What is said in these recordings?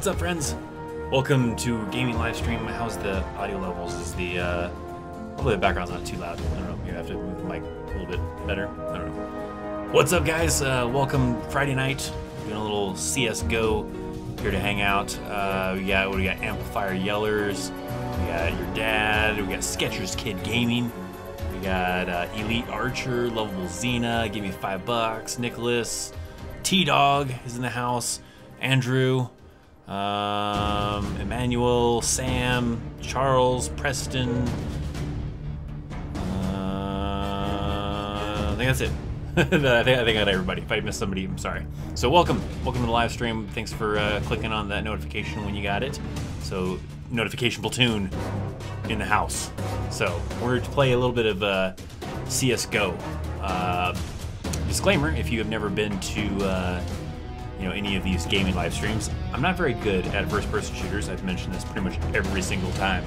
What's up, friends? Welcome to gaming live stream. How's the audio levels? Is the hopefully the background's not too loud. I don't know. Maybe I have to move the mic a little bit better. I don't know. What's up, guys? Welcome Friday night. Doing a little CS:GO here to hang out. We got Amplifier Yellers. We got your dad. We got Sketchers Kid Gaming. We got Elite Archer, Lovable Xena. Give me $5. Nicholas. T-Dog is in the house. Andrew, Emmanuel, Sam, Charles, Preston. I think that's it. I think I got everybody. If I missed somebody, I'm sorry. So welcome to the live stream. Thanks for clicking on that notification when you got it. So notification platoon in the house. So we're to play a little bit of CS:GO. Disclaimer: if you have never been to any of these gaming live streams, I'm not very good at first-person shooters. I've mentioned this pretty much every single time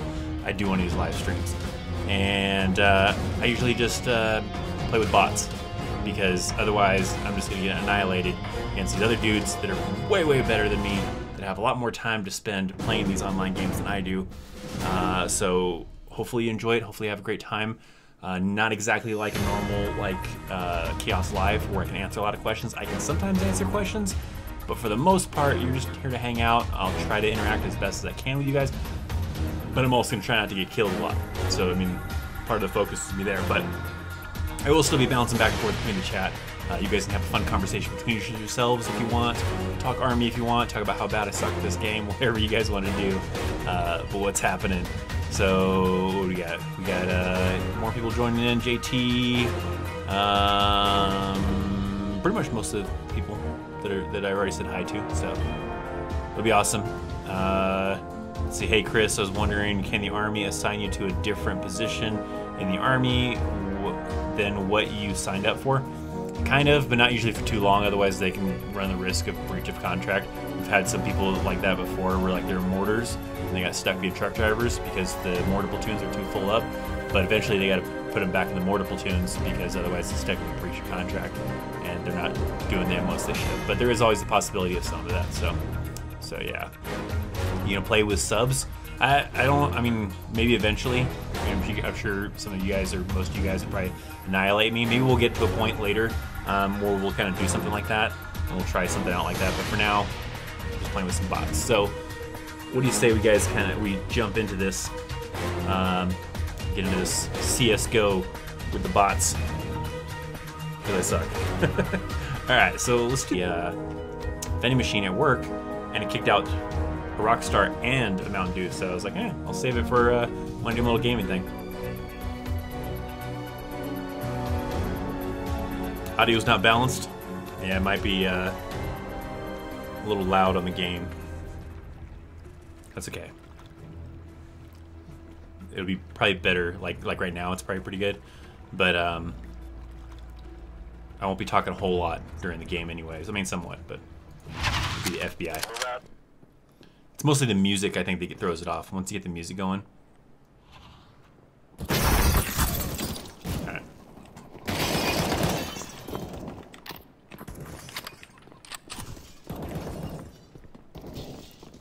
I do one of these live streams, and I usually just play with bots because otherwise I'm just gonna get annihilated against these other dudes that are way better than me, that have a lot more time to spend playing these online games than I do. So hopefully you enjoy it. Hopefully you have a great time. Not exactly like a normal Chaos Live where I can answer a lot of questions. I can sometimes answer questions, but for the most part, you're just here to hang out. I'll try to interact as best as I can with you guys, but I'm also going to try not to get killed a lot. So, I mean, part of the focus is to be there, but I will still be bouncing back and forth between the chat. You guys can have a fun conversation between yourselves if you want. Talk Army if you want. Talk about how bad I suck at this game. Whatever you guys want to do. But what's happening? So what do we got? We got more people joining in. JT, pretty much most of the people that I already said hi to. So it'll be awesome. Let's see. Hey Chris, I was wondering, can the Army assign you to a different position in the Army than what you signed up for? Kind of, but not usually for too long. Otherwise, they can run the risk of breach of contract. We've had some people like that before, where like they're mortars and they got stuck being truck drivers because the mortar platoons are too full up. But eventually, they got to put them back in the mortar platoons because otherwise, it's technically a breach of contract, and they're not doing the most they should. But there is always the possibility of some of that. So yeah, play with subs. I don't. I mean, maybe eventually. I'm sure some of you guys, or most of you guys, will probably annihilate me. Maybe we'll get to a point later where we'll kind of do something like that, and we'll try something out like that. But for now, just playing with some bots. So, what do you say we jump into this, get into this CS:GO with the bots? Because I suck. All right, so let's do vending machine at work, and it kicked out a Rockstar and a Mountain Dew, so I was like, I'll save it for one little gaming thing. Audio's not balanced. Yeah, it might be a little loud on the game. That's okay. It'll be probably better, like right now it's probably pretty good, but I won't be talking a whole lot during the game anyways. I mean, somewhat, but it'll be the FBI. It's mostly the music, I think, that throws it off. Once you get the music going. Alright.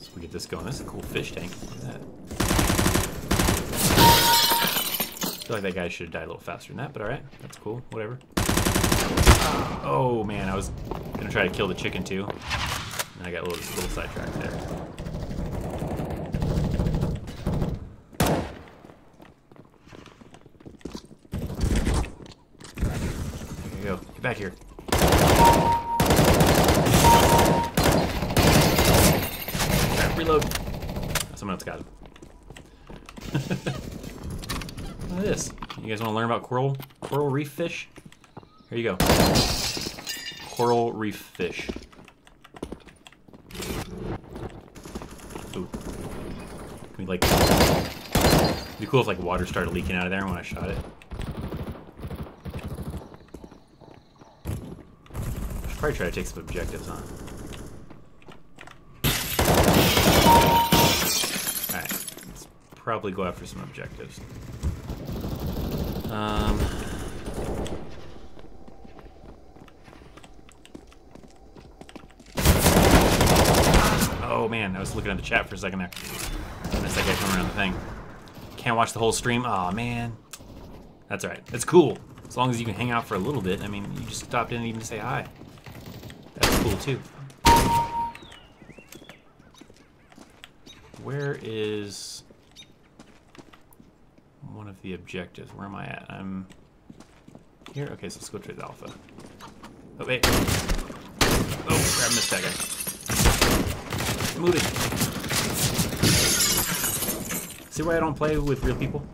So we get this going. This is a cool fish tank. Look at that. I feel like that guy should have died a little faster than that, but alright. That's cool. Whatever. Oh, man. I was going to try to kill the chicken, too. And I got a little sidetracked there. Get back here. Reload. Someone else got him. Look at this. You guys want to learn about coral reef fish? Here you go. Coral reef fish. Ooh. Can we it'd be cool if like water started leaking out of there when I shot it. Probably try to take some objectives on. Alright, let's probably go after some objectives. Oh man, I was looking at the chat for a second there. That's that guy coming around the thing. Can't watch the whole stream. Aw, man. That's alright. It's cool. As long as you can hang out for a little bit. I mean, you just stopped in even to say hi. That's cool too. Where is one of the objectives? Where am I at? I'm here. Okay, so let's go trade the alpha. Oh, wait. Oh, crap, missed that guy. Moving. See why I don't play with real people?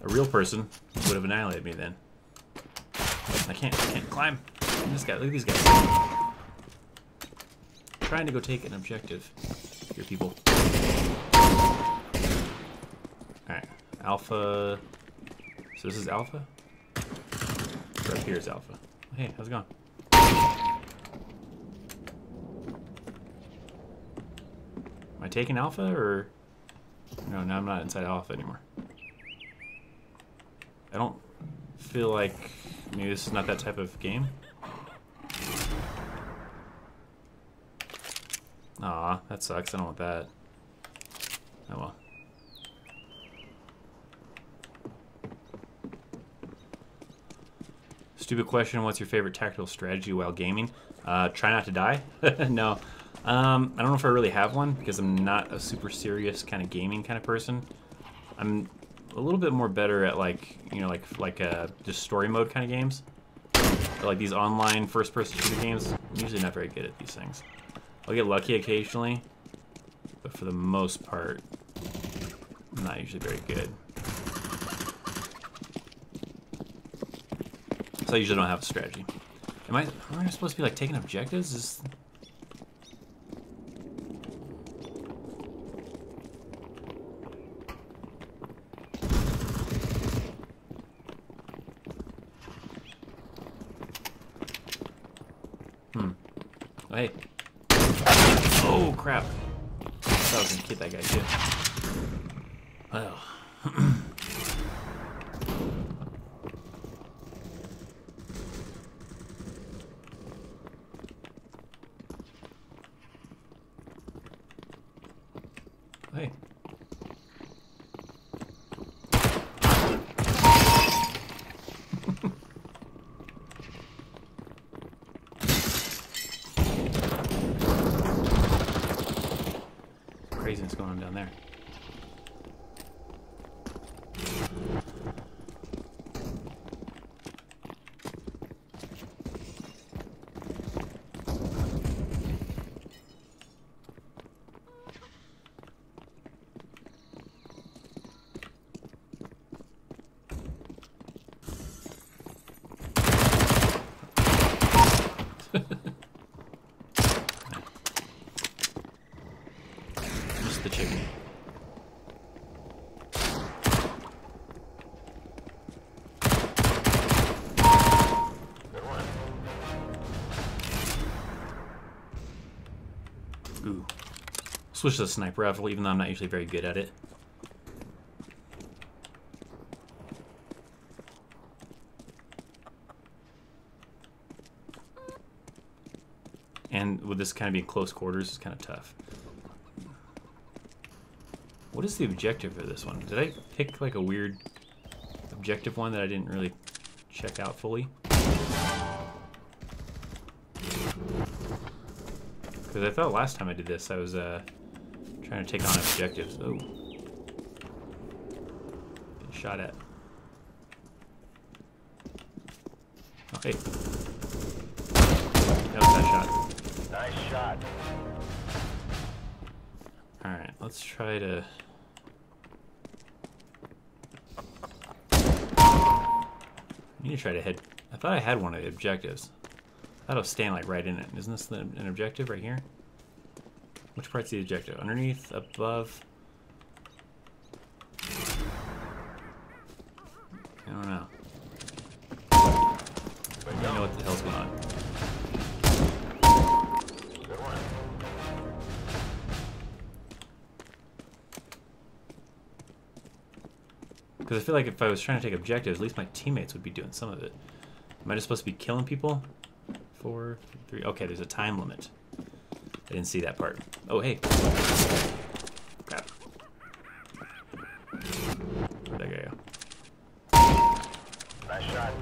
A real person would have annihilated me then. I can't climb. This guy, look at these guys. I'm trying to go take an objective. Here, people. Alright, alpha. So this is alpha? Or up here is alpha. Hey, how's it going? Am I taking alpha or? No, now I'm not inside alpha anymore. I don't feel like maybe this is not that type of game. Aw, that sucks. I don't want that. Oh well. Stupid question, what's your favorite tactical strategy while gaming? Try not to die? No. I don't know if I really have one because I'm not a super serious kind of gaming kind of person. I'm a little bit more better at like, you know, like just story mode kind of games. Or like these online first-person shooter games. I'm usually not very good at these things. I'll get lucky occasionally, but for the most part, I'm not usually very good. So I usually don't have a strategy. Am I supposed to be like taking objectives? Is... Oh, hey. Oh, crap. I thought I was going to hit that guy, too. Well. Hey. Craziness going on down there. Just the chicken. Ooh. Switch to the sniper rifle, even though I'm not usually very good at it. And with this kind of being close quarters, it's kind of tough. What is the objective for this one? Did I pick like a weird objective one that I didn't really check out fully? Because I thought last time I did this, I was trying to take on objectives. Oh. Getting shot at. Oh, hey. That was that shot. Nice shot. Alright, let's try to... I need to try to head... I thought I had one of the objectives. I thought I was staying like right in it. Isn't this an objective right here? Which part's the objective? Underneath? Above? I don't know. I don't know what the hell's going on. Good one. Because I feel like if I was trying to take objectives, at least my teammates would be doing some of it. Am I just supposed to be killing people? 4, 3... Okay, there's a time limit. I didn't see that part. Oh, hey. Crap. Where'd that guy go? Nice shot.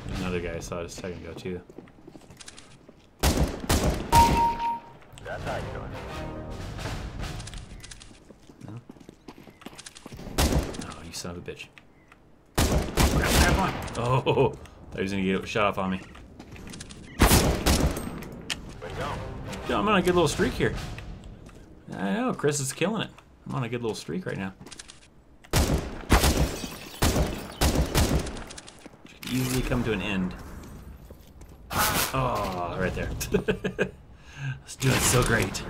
There's another guy I saw just a second ago, too. That's how you doing. No? Oh, you son of a bitch. Grab on. Oh, I was gonna get shot off on me. Where you going? Yeah, I'm on a good little streak here. I know, Chris is killing it. I'm on a good little streak right now. Should easily come to an end. Oh, right there. It's doing so great.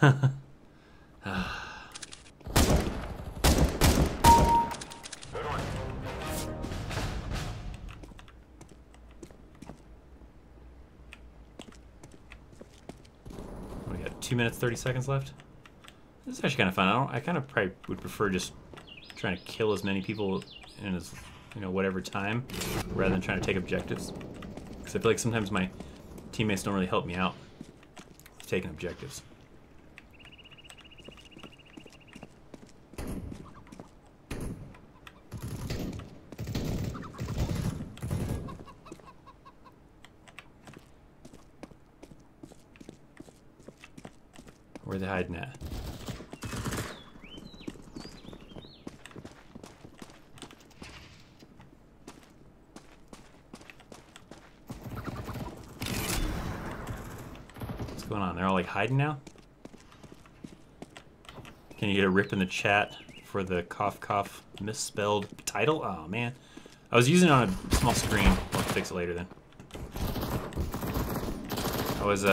Good one. We got 2 minutes, 30 seconds left. This is actually kind of fun. I kind of probably would prefer just trying to kill as many people in as, you know, whatever time, rather than trying to take objectives. Because I feel like sometimes my teammates don't really help me out with taking objectives. Where are they hiding at? What's going on? They're all like hiding now? Can you get a rip in the chat for the cough cough misspelled title? Oh man. I was using it on a small screen. I'll fix it later then. I was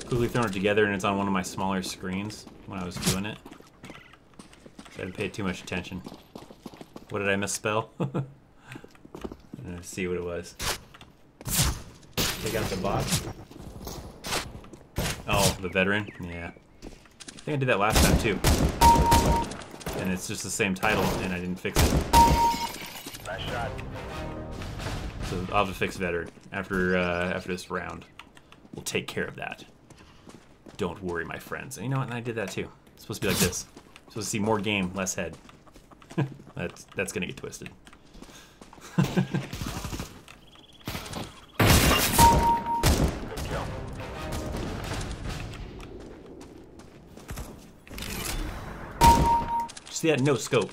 quickly throwing it together and it's on one of my smaller screens when I was doing it. So I didn't pay too much attention. What did I misspell? Let's see what it was. Take out the bot. Oh, the veteran? Yeah. I think I did that last time too. And it's just the same title and I didn't fix it. Nice shot. So I'll have to fix veteran after this round. We'll take care of that. Don't worry, my friends. And you know what? And I did that too. It's supposed to be like this. Supposed to see more game, less head. That's gonna get twisted. Good kill. See that no scope?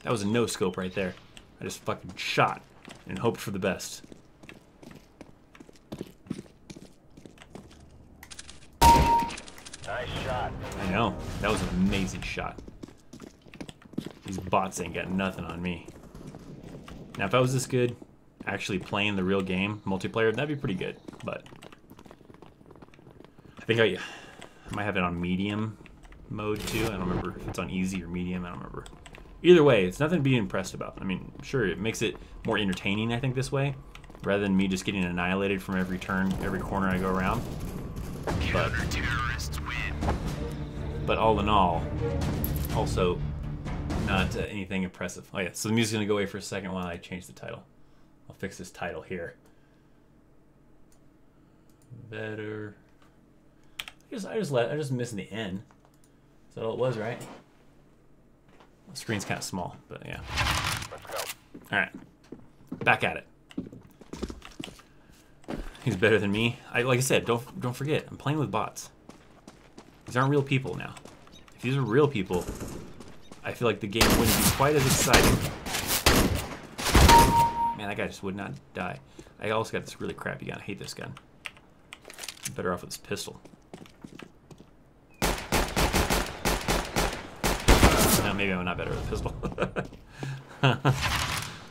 That was a no scope right there. I just fucking shot and hoped for the best. Nice shot. I know. That was an amazing shot. These bots ain't got nothing on me. Now, if I was this good, actually playing the real game, multiplayer, that'd be pretty good. But I think I might have it on medium mode too. I don't remember if it's on easy or medium. I don't remember. Either way, it's nothing to be impressed about. I mean, sure, it makes it more entertaining, I think, this way, rather than me just getting annihilated from every turn, every corner I go around. But all in all, also not anything impressive. Oh yeah, so the music's gonna go away for a second while I change the title. I'll fix this title here. Better. I just missing the N. Is that all it was, right? The screen's kind of small, but yeah. Let's go. All right, back at it. He's better than me. Like I said, don't forget, I'm playing with bots. These aren't real people now. If these are real people, I feel like the game wouldn't be quite as exciting. Man, that guy just would not die. I also got this really crappy gun. I hate this gun. I'm better off with this pistol. No, maybe I'm not better with a pistol.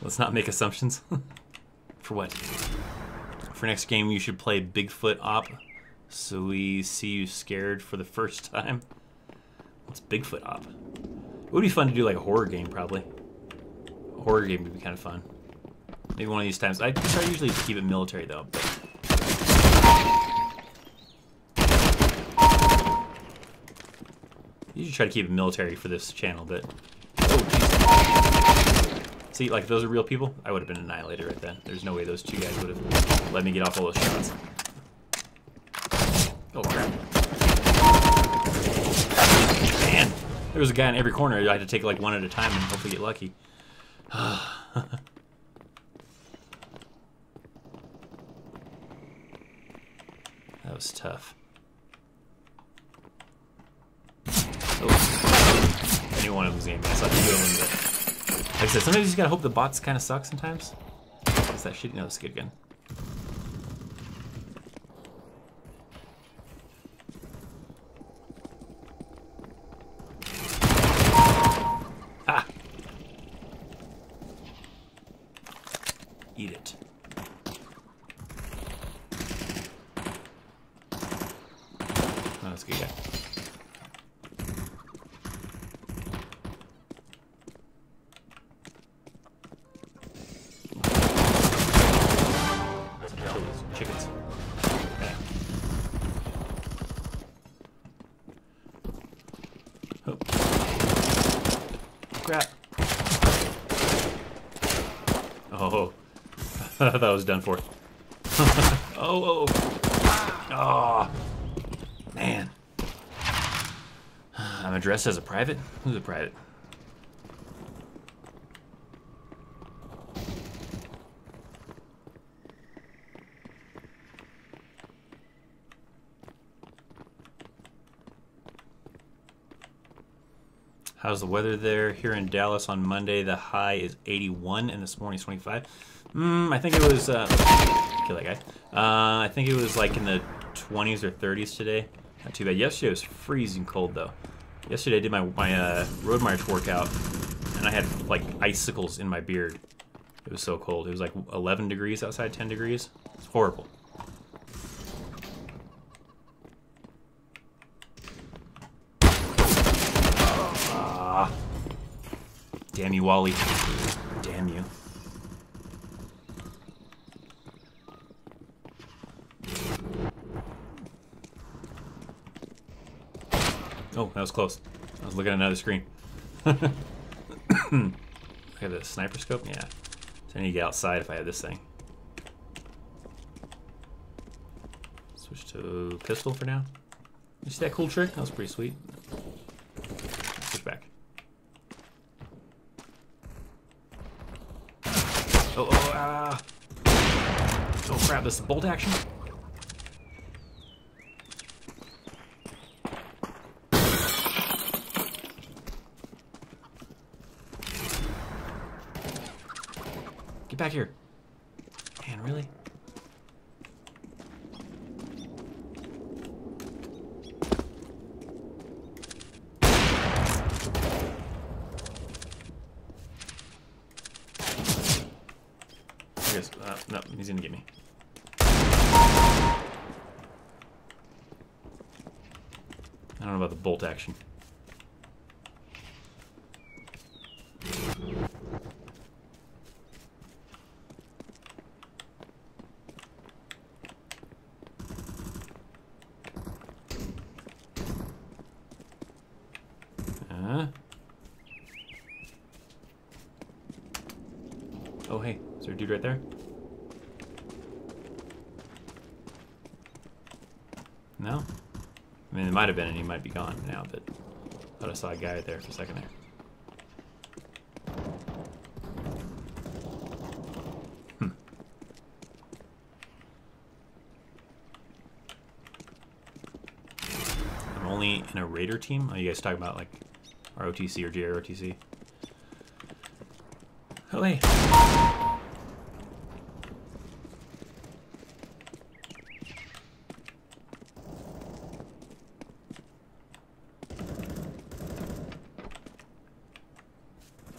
Let's not make assumptions. For what? For next game, you should play Bigfoot Op, so we see you scared for the first time. What's Bigfoot Op? It would be fun to do like a horror game, probably. A horror game would be kind of fun. Maybe one of these times. I try usually to keep it military, though. But usually try to keep it military for this channel, but... Oh, geez. See, like, if those are real people, I would have been annihilated right then. There's no way those two guys would have let me get off all those shots. there was a guy in every corner. I had to take like one at a time and hopefully get lucky. That was tough. Oh. I knew one of them was aiming. I saw two of them, but like I said, sometimes you just gotta hope the bots kind of suck sometimes. Is that shit? No, it's a good gun. Ah! Eat it. Oh, that's a good guy. Chickens. Okay. Oh. Crap. Oh. I thought I was done for. Oh. Oh. Man. I'm addressed as a private? Who's a private? How's the weather there? Here in Dallas on Monday, the high is 81 and this morning's 25. I think it was, kill that guy. I think it was like in the 20s or 30s today. Not too bad. Yesterday was freezing cold though. Yesterday I did my road march workout and I had like icicles in my beard. It was so cold. It was like 11 degrees outside, 10 degrees. It's horrible. Damn you, Wally. Damn you. Oh, that was close. I was looking at another screen. Look at the sniper scope? Yeah. So I need to get outside if I had this thing. Switch to pistol for now. You see that cool trick? That was pretty sweet. Switch back. Oh, oh crap, this is bolt action? Get back here. Man, really? No, he's gonna get me. I don't know about the bolt action. Oh, hey, is there a dude right there? No? I mean, it might have been and he might be gone now, but I thought I saw a guy right there for a second there. I'm only in a raider team? Are you guys talking about like ROTC or JROTC? Oh, hey.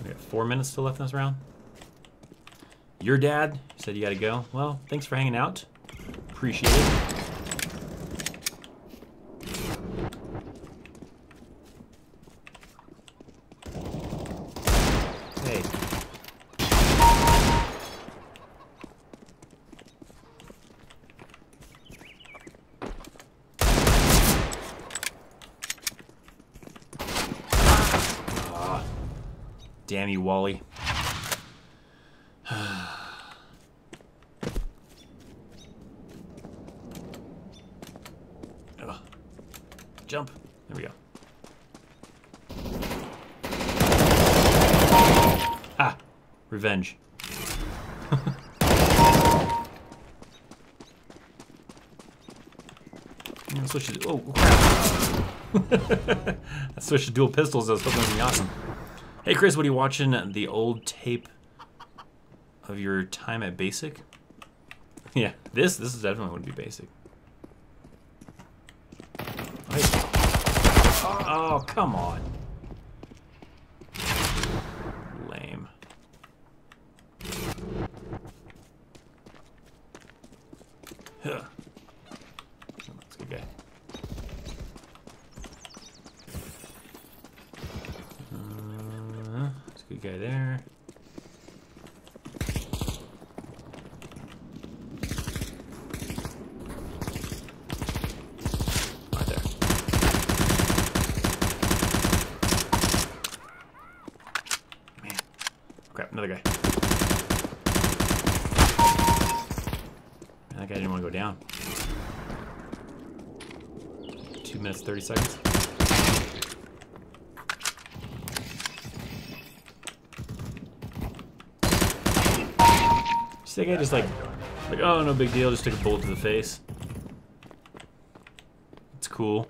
We got 4 minutes still left in this round. Your dad said you gotta go. Well, thanks for hanging out. Appreciate it. Hey. Damn you, Wally. Jump. There we go. Revenge. I switched to, oh crap. I switched to dual pistols. I was hoping it would be awesome. Hey Chris, what are you watching? The old tape of your time at basic? Yeah, this is definitely going to be basic. Oh, come on. Lame. Huh. That's a good guy. That's a good guy there. Right there. Man. Crap, another guy. That guy didn't want to go down. 2 minutes, 30 seconds. See that guy just like, oh, no big deal, just took a bullet to the face. It's cool.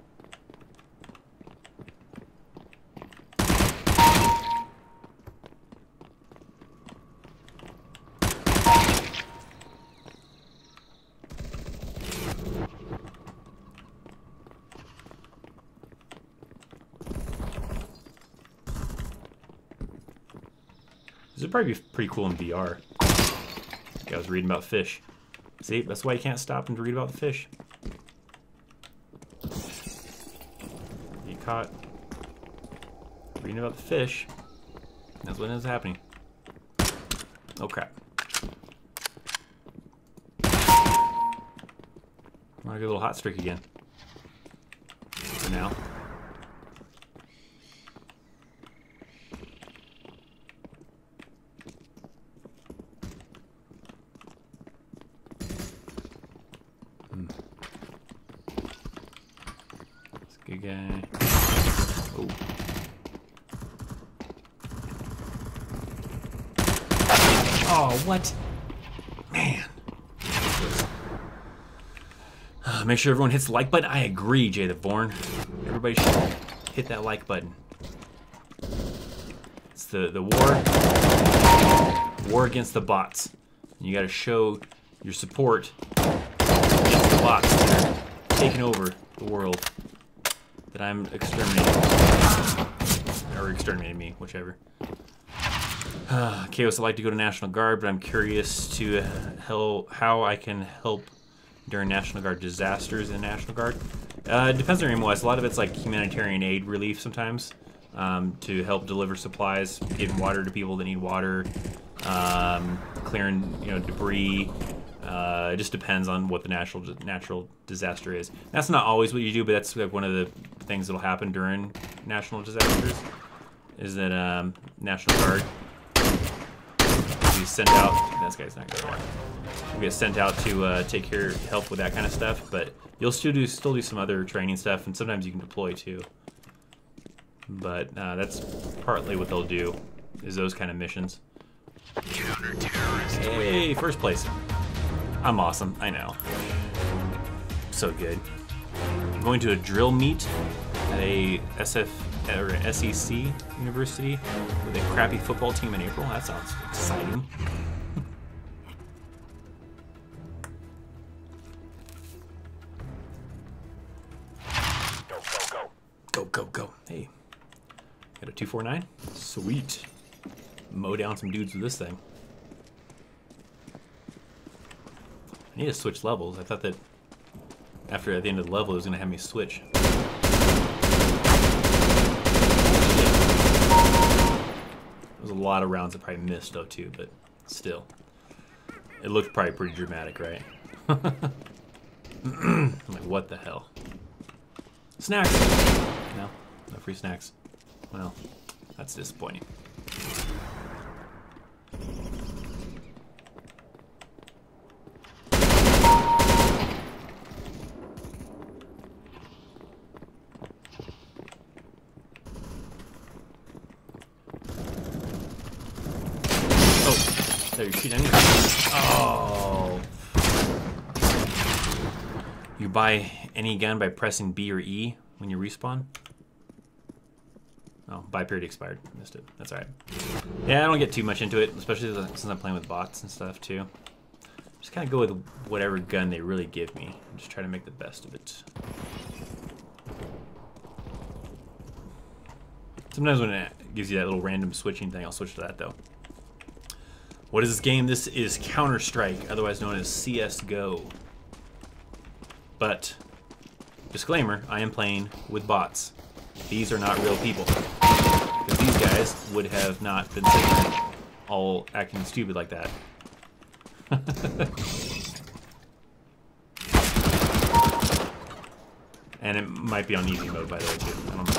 This would probably be pretty cool in VR. I was reading about fish. See, that's why you can't stop and read about the fish. Get caught reading about the fish. That's what is happening. Oh crap. I want to get a little hot streak again. For now. Good guy. Oh. Oh, what? Man. Make sure everyone hits the like button. I agree, Jay the Born. Everybody should hit that like button. It's the war against the bots. You got to show your support against the bots that are taking over the world. That I'm exterminating. Or exterminating me, whichever. Chaos, I'd like to go to National Guard, but I'm curious to how I can help during National Guard disasters in National Guard. It depends on your MOS. A lot of it's like humanitarian aid relief sometimes, to help deliver supplies, getting water to people that need water, clearing debris. It just depends on what the natural disaster is. That's not always what you do, but that's like one of the things that'll happen during national disasters. Is that National Guard be sent out? This guy's not going. We'll get sent out to help with that kind of stuff. But you'll still do some other training stuff, and sometimes you can deploy too. But that's partly what they'll do, is those kind of missions. Hey, first place. I'm awesome, I know. So good. I'm going to a drill meet at a SEC university with a crappy football team in April. That sounds exciting. Go. Hey, got a 249? Sweet. Mow down some dudes with this thing. I need to switch levels. I thought that at the end of the level it was going to have me switch. There's a lot of rounds I probably missed though too, but still. It looked probably pretty dramatic, right? I'm like, what the hell? Snacks! No free snacks. Well, that's disappointing. There, you're shooting anything. Oh. You buy any gun by pressing B or E when you respawn? Oh, buy period expired. Missed it. That's alright. Yeah, I don't get too much into it, especially since I'm playing with bots and stuff too. Just kind of go with whatever gun they really give me. Just try to make the best of it. Sometimes when it gives you that little random switching thing, I'll switch to that though. What is this game? This is Counter-Strike, otherwise known as CSGO. But, disclaimer, I am playing with bots. These are not real people. Because these guys would have not been sitting there all acting stupid like that. And it might be on easy mode, by the way, too. I don't know.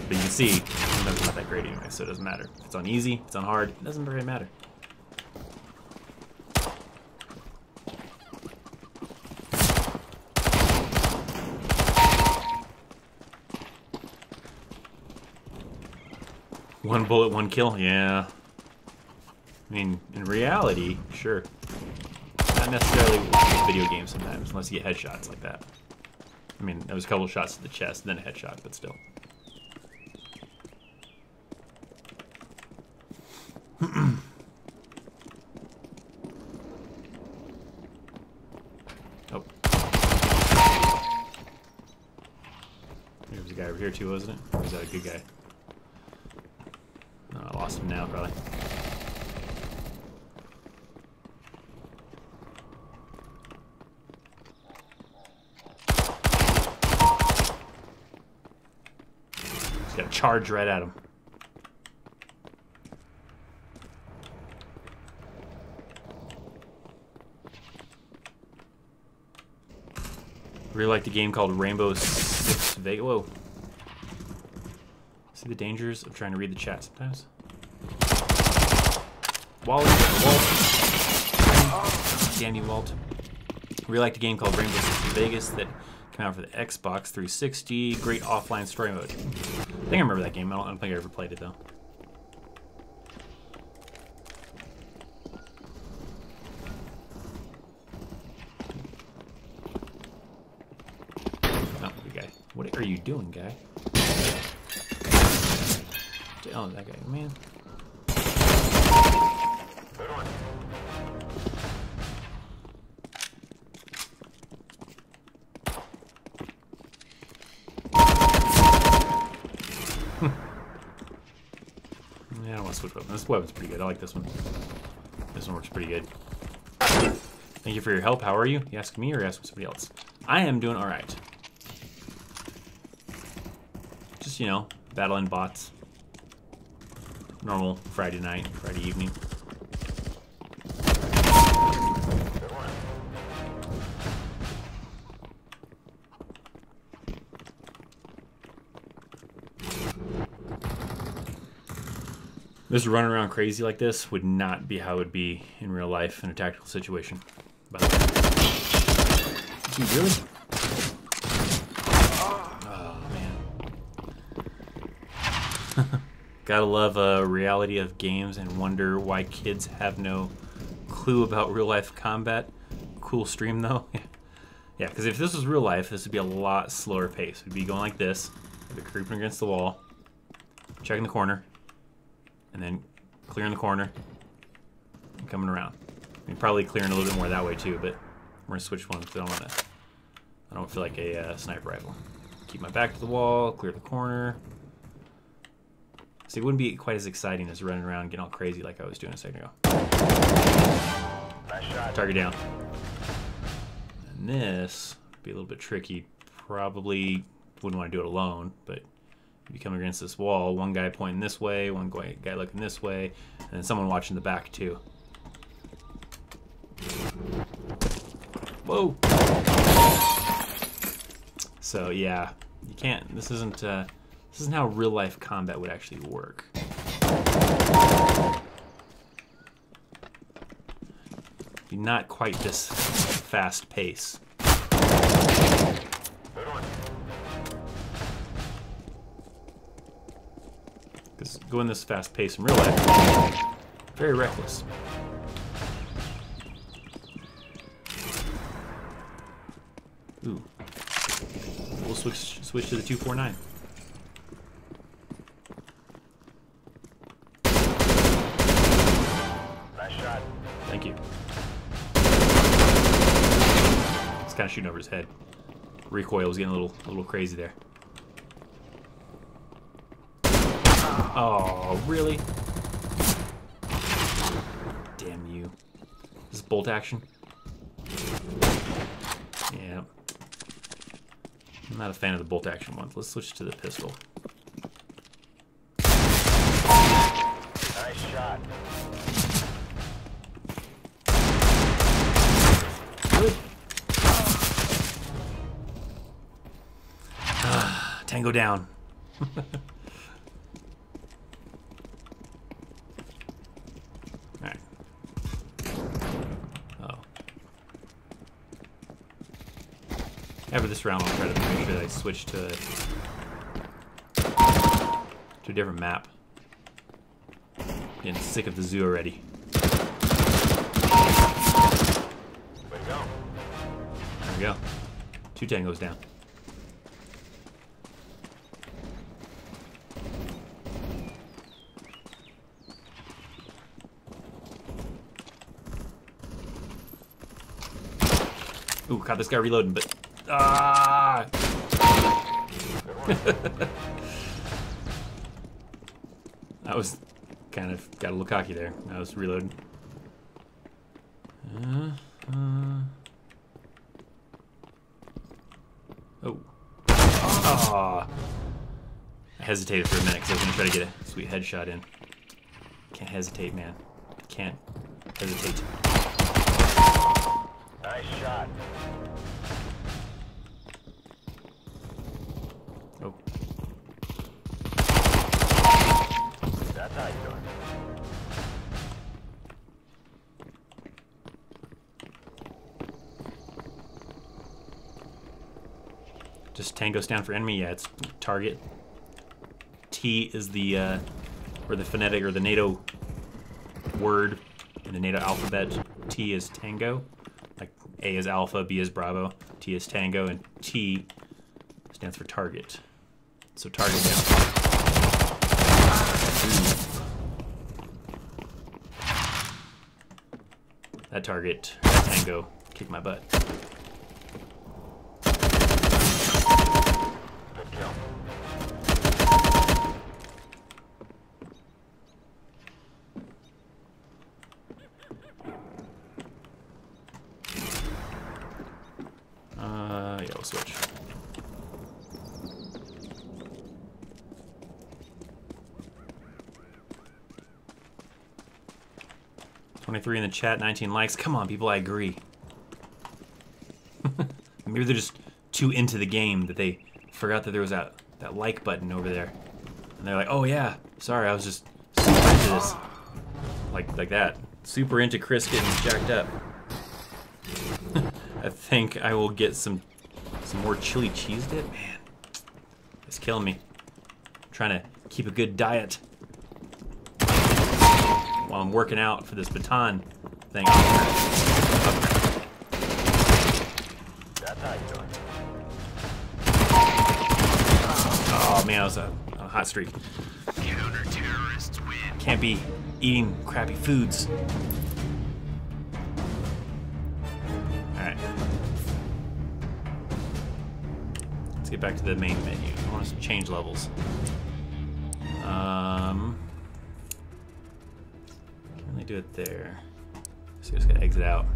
But you can see, it's not that great anyway, so it doesn't matter. If it's on easy, if it's on hard, it doesn't really matter. One bullet, one kill? Yeah. I mean, in reality, sure. Not necessarily with video games sometimes, unless you get headshots like that. I mean, there was a couple of shots to the chest, then a headshot, but still. Oh. There was a guy over here too, wasn't it? Or was that a good guy? No, I lost him now, probably. Just gotta charge right at him. Really like the game called Rainbow Six Vegas. Whoa. See the dangers of trying to read the chat sometimes? Walt. Damn you, Walt. Really like the game called Rainbow Six Vegas that came out for the Xbox 360. Great offline story mode. I think I remember that game. I don't think I ever played it though. What are you doing, guy? Oh, that guy, man. Good one. Yeah, I don't want to switch weapons. This weapon's pretty good. I like this one. This one works pretty good. Thank you for your help. How are you? You asking me or you asking somebody else? I am doing all right. Just, you know, battling bots. Normal Friday night, Friday evening. Good one. Just running around crazy like this would not be how it would be in real life in a tactical situation. But, dude, really? Gotta love a reality of games and wonder why kids have no clue about real life combat. Cool stream though. Yeah, because if this was real life, this would be a lot slower pace. We'd be going like this, we'd be creeping against the wall, checking the corner, and then clearing the corner, and coming around. I mean, probably clearing a little bit more that way too, but we're gonna switch one because I don't feel like a sniper rifle. Keep my back to the wall, clear the corner. See, it wouldn't be quite as exciting as running around and getting all crazy like I was doing a second ago. Nice shot. Target down. And this would be a little bit tricky. Probably wouldn't want to do it alone, but you'd be coming against this wall. One guy pointing this way, one guy looking this way, and then someone watching the back too. Whoa! So yeah, you can't. This isn't how real life combat would actually work. Be not quite this fast pace. Good one. Because going this fast pace in real life, Very reckless. Ooh. We'll switch to the 249. Nice shot. Thank you. It's kind of shooting over his head. Recoil was getting a little crazy there. Oh, really? Damn you. This is bolt action? Yeah. I'm not a fan of the bolt action ones. Let's switch to the pistol. Nice shot. Good. Tango down. Alright. Oh. After this round, I'll try to make sure that I switch to a different map. Getting sick of the zoo already. Way to go. There we go. 2 tangos down. Ooh, caught this guy reloading, but ah! I was kind of got a little cocky there. I was reloading. Oh. Ah! I hesitated for a minute because I was going to try to get a sweet headshot in. Can't hesitate, man. Can't hesitate. Nice shot. Oh. That's how you do it. Just tango stand for enemy? Yeah, it's target. T is the, or the phonetic, or the NATO word in the NATO alphabet. T is tango. Like A is alpha, B is bravo, T is tango, and T stands for target. So target down. That target, that tango, kicked my butt. Good kill. Yeah, we'll switch. $23 in the chat, 19 likes. Come on, people, I agree. Maybe they're just too into the game that they forgot that there was that like button over there. And they're like, oh yeah, sorry, I was just super into this. Like that. Super into Chris getting jacked up. I think I will get some more chili cheese dip. Man, it's killing me. I'm trying to keep a good diet while I'm working out for this baton thing. That's how you do it. Oh man, I was a hot streak. Counter-terrorists win. Can't be eating crappy foods. Alright. Let's get back to the main menu. I want to change levels. Can only do it there. So just gotta exit out.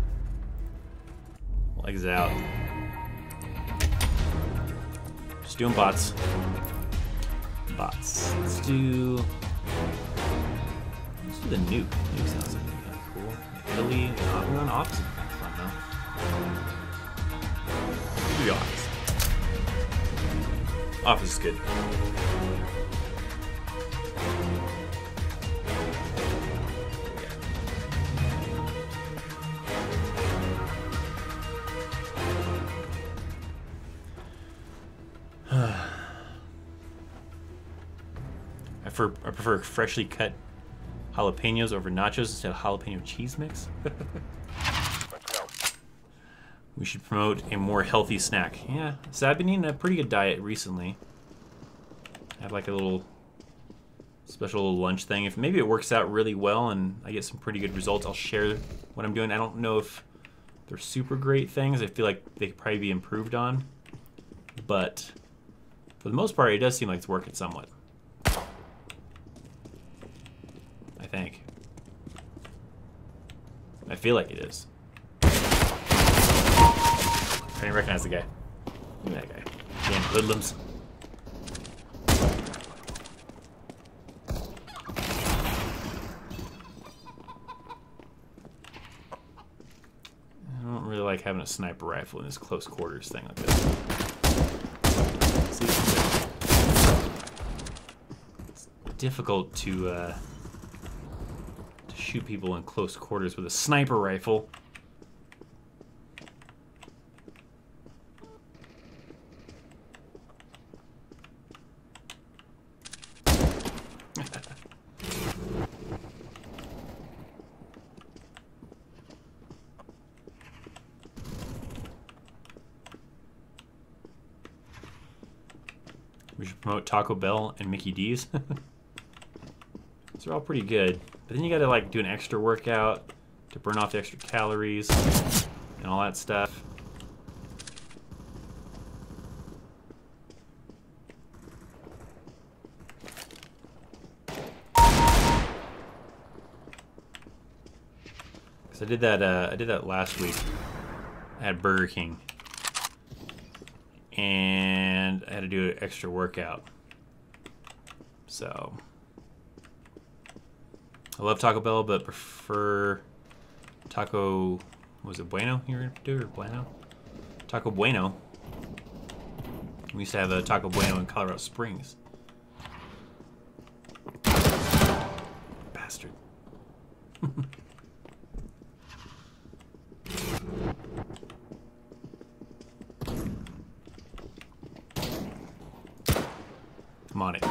We'll exit out. Just doing bots. Bots. Let's do the nuke. Nuke sounds like kind of cool. Italy. We're on office. Fun though. Do the office. Office is good. I prefer freshly cut jalapenos over nachos instead of jalapeno cheese mix. Let's go. We should promote a more healthy snack. Yeah, so I've been eating a pretty good diet recently. I have like a little special lunch thing. If maybe it works out really well and I get some pretty good results, I'll share what I'm doing. I don't know if they're super great things. I feel like they could probably be improved on. But for the most part, it does seem like it's working somewhat. I think. I feel like it is. I didn't recognize the guy. Look at that guy. Damn hoodlums. I don't really like having a sniper rifle in this close quarters thing like this. See, it's difficult to shoot people in close quarters with a sniper rifle. We should promote Taco Bell and Mickey D's. Those are all pretty good. But then you gotta like do an extra workout to burn off the extra calories and all that stuff. Cause I did that last week at Burger King. And I had to do an extra workout. So I love Taco Bell, but prefer Taco. Was it Bueno you were gonna do, or Bueno? Taco Bueno. We used to have a Taco Bueno in Colorado Springs. Bastard. I'm on it.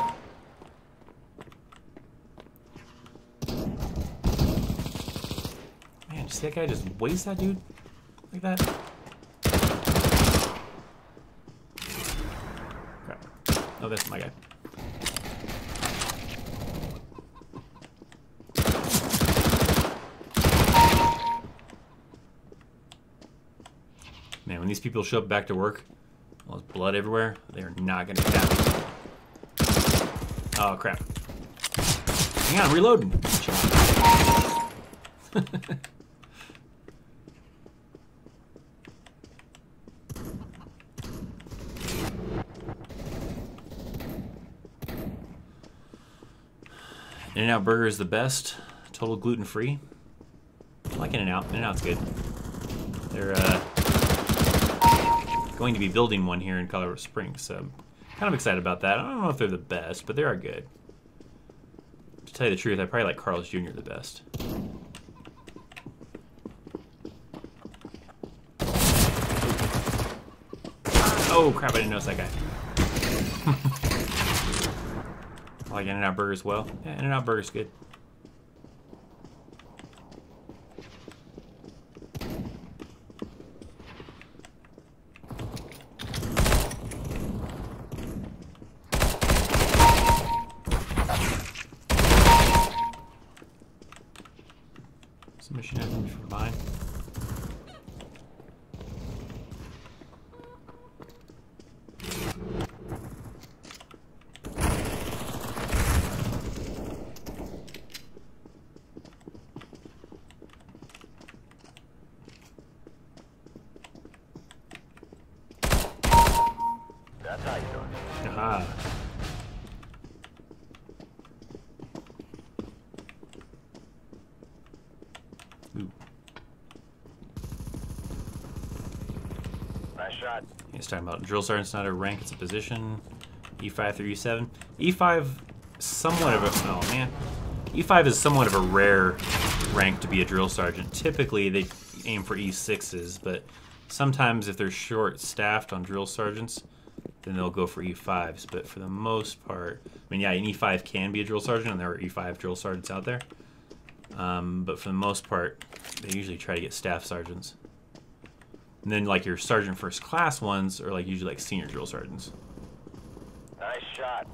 Man, you see that guy just waste that dude like that? Crap. Oh, that's my guy. Man, when these people show up back to work, all this blood everywhere, they're not gonna be happy. Oh, crap. Hang on, reloading. In-N-Out Burger is the best. Total gluten-free. I like In-N-Out. In-N-Out's good. They're going to be building one here in Colorado Springs, so I'm kind of excited about that. I don't know if they're the best, but they are good. To tell you the truth, I probably like Carl's Jr. the best. Oh crap, I didn't notice that guy. I like In-N-Out Burger as well. Yeah, In-N-Out Burger's good. Submission items for mine. That's how you do it. Aha. Ooh. Nice shot. He's talking about drill sergeant's not a rank, it's a position. E5 through E7. E5, somewhat of a, oh man. E5 is somewhat of a rare rank to be a drill sergeant. Typically they aim for E6s, but sometimes if they're short-staffed on drill sergeants, then they'll go for E5s. But for the most part, I mean, yeah, an E5 can be a drill sergeant, and there are E5 drill sergeants out there. But for the most part, they usually try to get staff sergeants. And then like your sergeant first class ones are like usually like senior drill sergeants. Nice shot.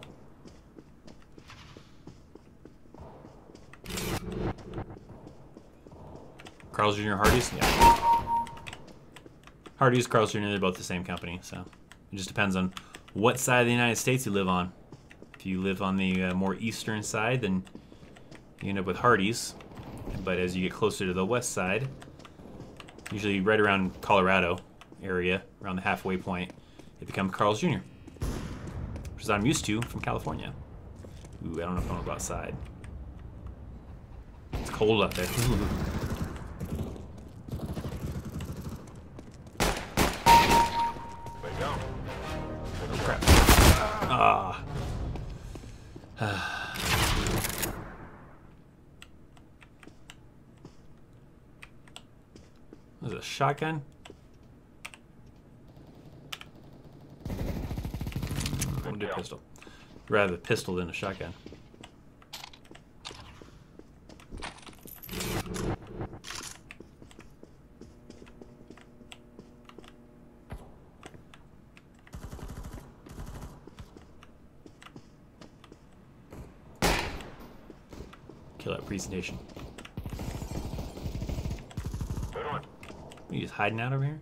Carl's Jr. Hardee's? Yeah. Hardee's, Carl's Jr. They're both the same company, so it just depends on what side of the United States you live on. If you live on the more eastern side, then you end up with Hardee's. But as you get closer to the west side, usually right around Colorado area, around the halfway point, it becomes Carl's Jr., which is I'm used to from California. Ooh, I don't know if I want to go outside. It's cold out there. Way to go. Oh, crap. Ah. Was it a shotgun? I'm gonna do a pistol. Rather a pistol than a shotgun. Kill that presentation. Good one. You just hiding out over here?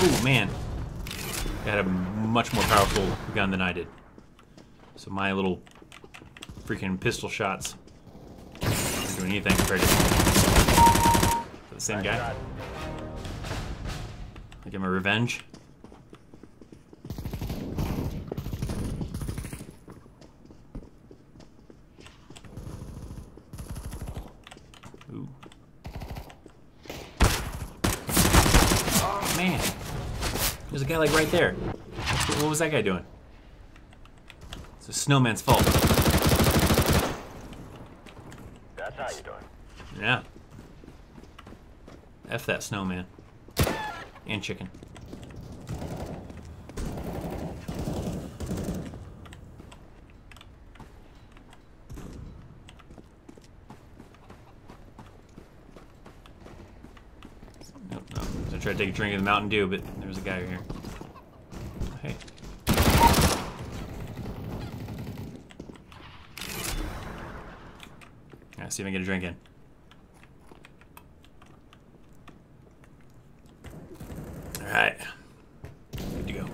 Oh man, I had a much more powerful gun than I did. So my little freaking pistol shots aren't doing anything compared to the same guy. Shot. I get my revenge. Ooh. Oh man. There's a guy like right there. What was that guy doing? It's a snowman's fault. That's how you doing. Yeah. F that snowman. And chicken. Nope, no. I tried to take a drink of the Mountain Dew, but there was a guy here. Hey. Alright, see if I can get a drink in. Alright. Good to go.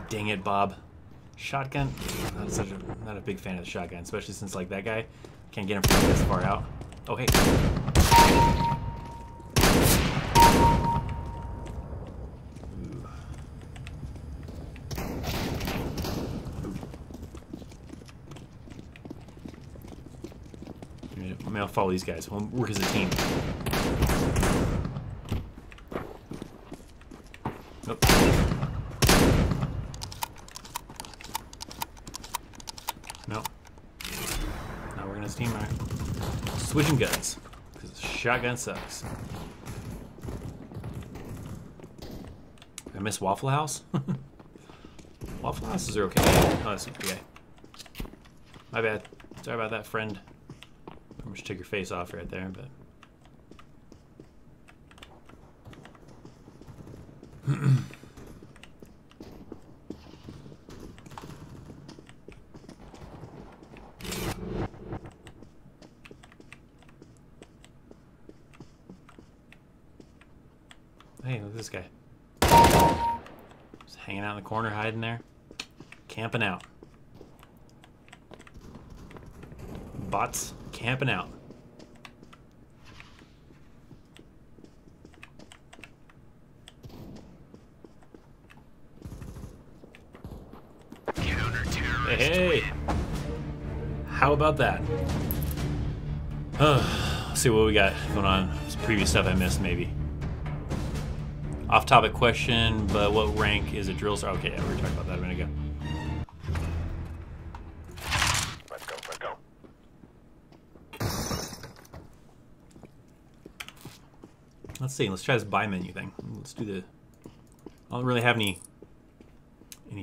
Dang it, Bob. Shotgun? Not a big fan of the shotgun, especially since like that guy can't get him from this far out. Oh hey. Maybe I'll follow these guys. We'll work as a team. Nope. Nope. Not working as a team, right? Switching guns. Because shotgun sucks. I miss Waffle House? Waffle Houses are okay. Oh, that's okay. My bad. Sorry about that, friend. I just took your face off right there, but... Hey, look at this guy. Just hanging out in the corner, hiding there. Camping out. Bots camping out. Hey, how about that? Let's see what we got going on. Some previous stuff I missed, maybe. Off-topic question, but what rank is a drill sergeant? Okay, yeah, we were talking about that a minute ago. Let's go, let's go. Let's see. Let's try this buy menu thing. Let's do the. I don't really have any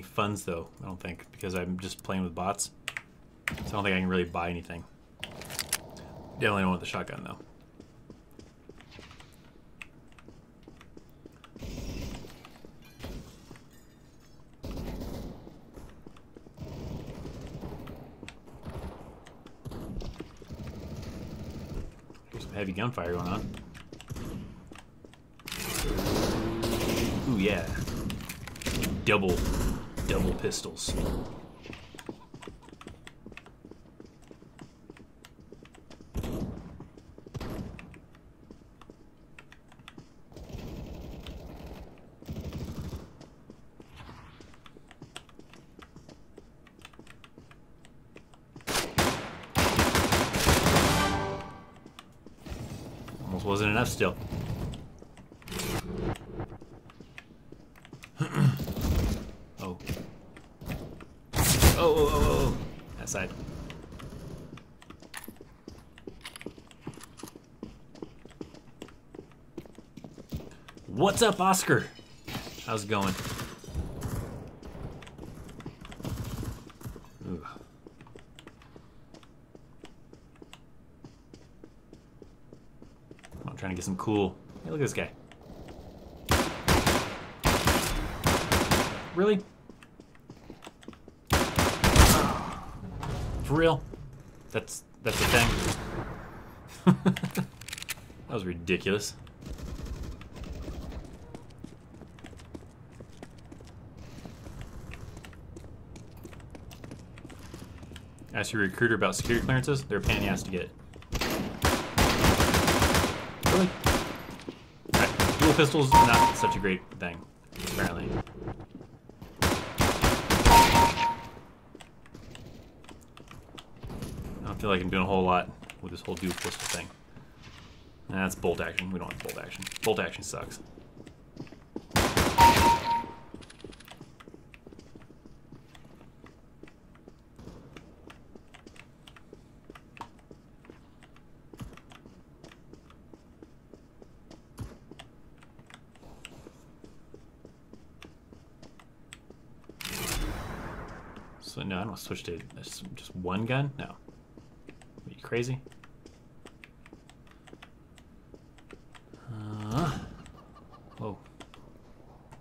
funds though. I don't think, because I'm just playing with bots. So I don't think I can really buy anything. Definitely don't want the shotgun though. There's some heavy gunfire going on. Ooh yeah. Double pistols. Almost wasn't enough still. Oh. That side. What's up, Oscar? How's it going? Ooh. I'm trying to get some cool. Hey, look at this guy. Really? For real? That's the thing? That was ridiculous. Ask your recruiter about security clearances. They're a pain in the ass to get. Really? Right. Dual pistols, not such a great thing, apparently. I don't feel like I'm doing a whole lot with this whole dual pistol thing. That's bolt action. We don't want bolt action. Bolt action sucks. So no, I don't want to switch to just one gun. No. Are you crazy? Whoa.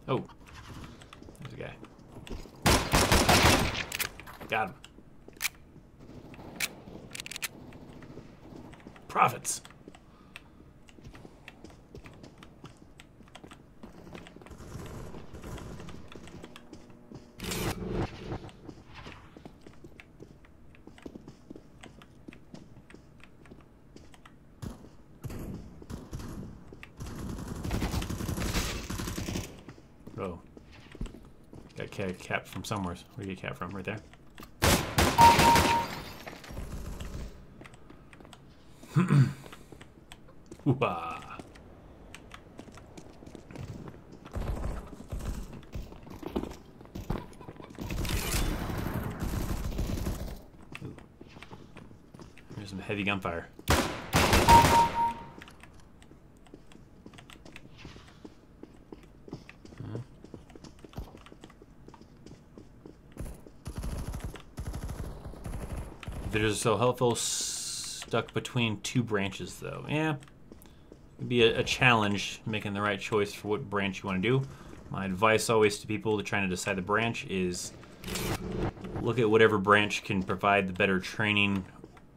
Oh. There's a guy. Got him. Profits. Oh. Got cap from somewhere. Where do you get cap from? Right there. Hoo-ah. There's some heavy gunfire. There's so helpful stuck between two branches though. Yeah, it'd be a challenge making the right choice for what branch you want to do. My advice always to people trying to decide the branch is look at whatever branch can provide the better training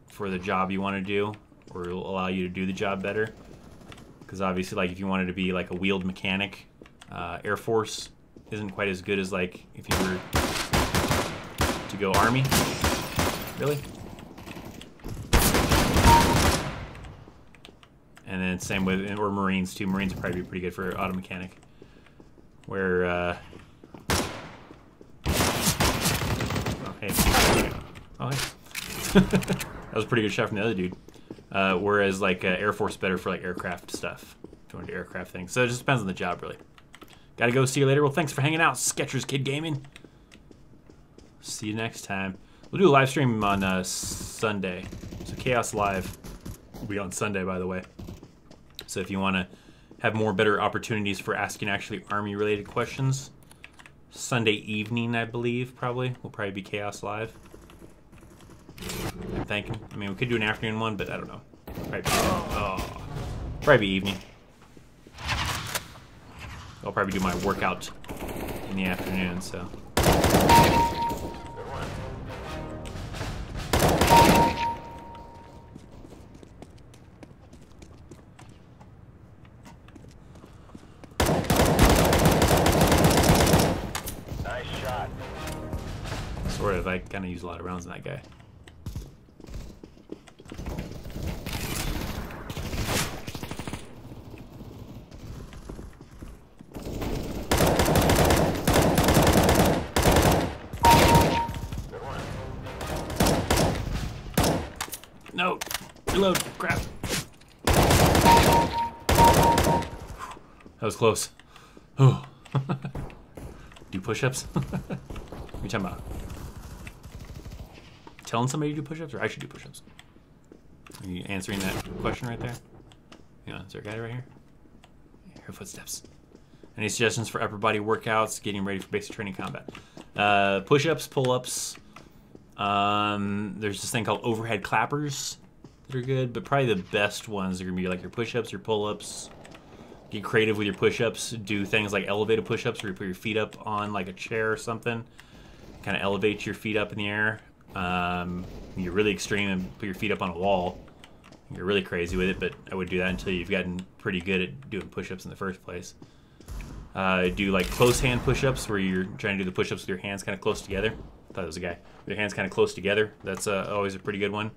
for the job you want to do, or will allow you to do the job better. Because obviously, like if you wanted to be like a wheeled mechanic, Air Force isn't quite as good as like if you were to go Army. Really? And then same with, or Marines too. Marines would probably be pretty good for auto mechanic. Where, oh, hey. Oh, hey. That was a pretty good shot from the other dude. Whereas like Air Force better for like aircraft stuff. If you want to do aircraft things. So it just depends on the job, really. Gotta go. See you later. Well, thanks for hanging out, Skechers Kid Gaming. See you next time. We'll do a live stream on Sunday. So Chaos Live will be on Sunday, by the way. So if you want to have better opportunities for asking actually Army-related questions, Sunday evening, I believe, will probably be Chaos Live. I'm thinking. I mean, we could do an afternoon one, but I don't know. Probably be evening. I'll probably do my workout in the afternoon, so. Nice shot. Sort of. I kind of use a lot of rounds on that guy. No! Reload! Crap! That was close. Oh. Do push-ups? What are you talking about? Telling somebody to do push-ups, or I should do push-ups? Are you answering that question right there? Yeah, is there a guy right here? I hear footsteps. Any suggestions for upper body workouts, getting ready for basic training combat? Push-ups, pull-ups. There's this thing called overhead clappers that are good, but probably the best ones are gonna be like your push-ups, your pull-ups. Get creative with your push-ups. Do things like elevated push-ups where you put your feet up on like a chair or something. Kind of elevate your feet up in the air. You're really extreme and put your feet up on a wall. You're really crazy with it, but I would do that until you've gotten pretty good at doing push-ups in the first place. Do like close hand push-ups where you're trying to do the push-ups with your hands kind of close together. I thought it was a guy. With your hands kind of close together. That's always a pretty good one.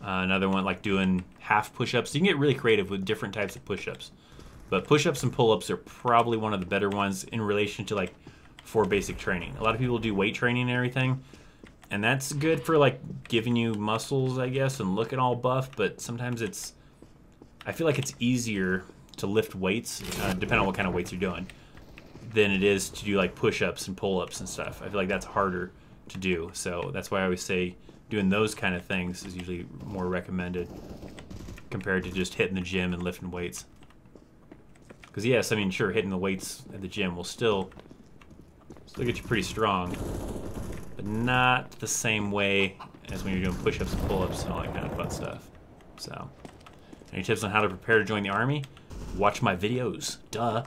Another one like doing half push-ups. You can get really creative with different types of push-ups. But push-ups and pull-ups are probably one of the better ones in relation to like for basic training. A lot of people do weight training and everything. And that's good for like giving you muscles, I guess, and looking all buff. But sometimes I feel like it's easier to lift weights, depending on what kind of weights you're doing, than it is to do like push-ups and pull-ups and stuff. I feel like that's harder to do. So that's why I always say doing those kind of things is usually more recommended compared to just hitting the gym and lifting weights. Because yes, I mean, sure, hitting the weights at the gym will still get you pretty strong, but not the same way as when you're doing push-ups and pull-ups and all that kind of fun stuff. So, any tips on how to prepare to join the Army? Watch my videos. Duh.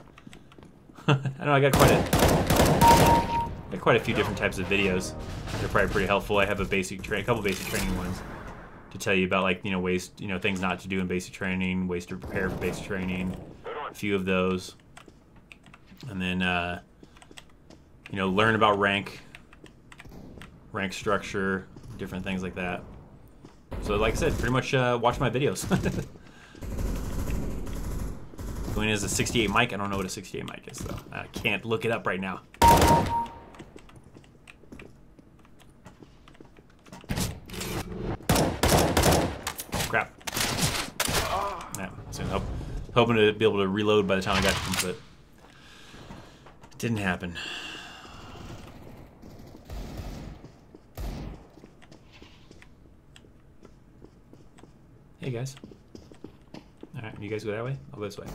I know I got quite a few different types of videos. They're probably pretty helpful. I have a couple basic training ones to tell you about, like, you know, ways, you know, things not to do in basic training, ways to prepare for basic training. A few of those, and then you know, learn about rank structure, different things like that. So, like I said, pretty much watch my videos. Going as a 68 mic. I don't know what a 68 mic is, though. I can't look it up right now. Crap. Yeah, so hoping to be able to reload by the time I got to them, but it didn't happen. Hey guys. Alright, you guys go that way? I'll go this way.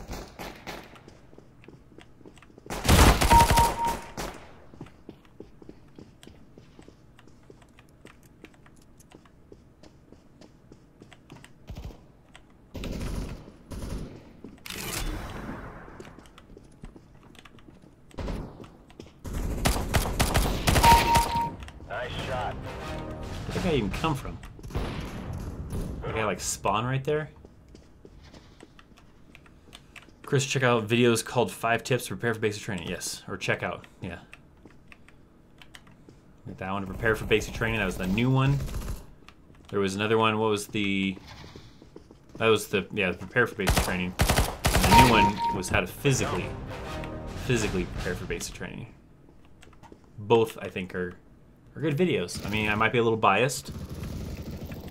Nice shot. Where'd that guy even come from? That guy like spawn right there? Chris, check out videos called 5 Tips to Prepare for Basic Training. Yes, or check out, yeah. Get that one to prepare for basic training. That was the new one. There was another one. What was the... That was the... Yeah, prepare for basic training. And the new one was how to physically prepare for basic training. Both, I think, are good videos. I mean, I might be a little biased.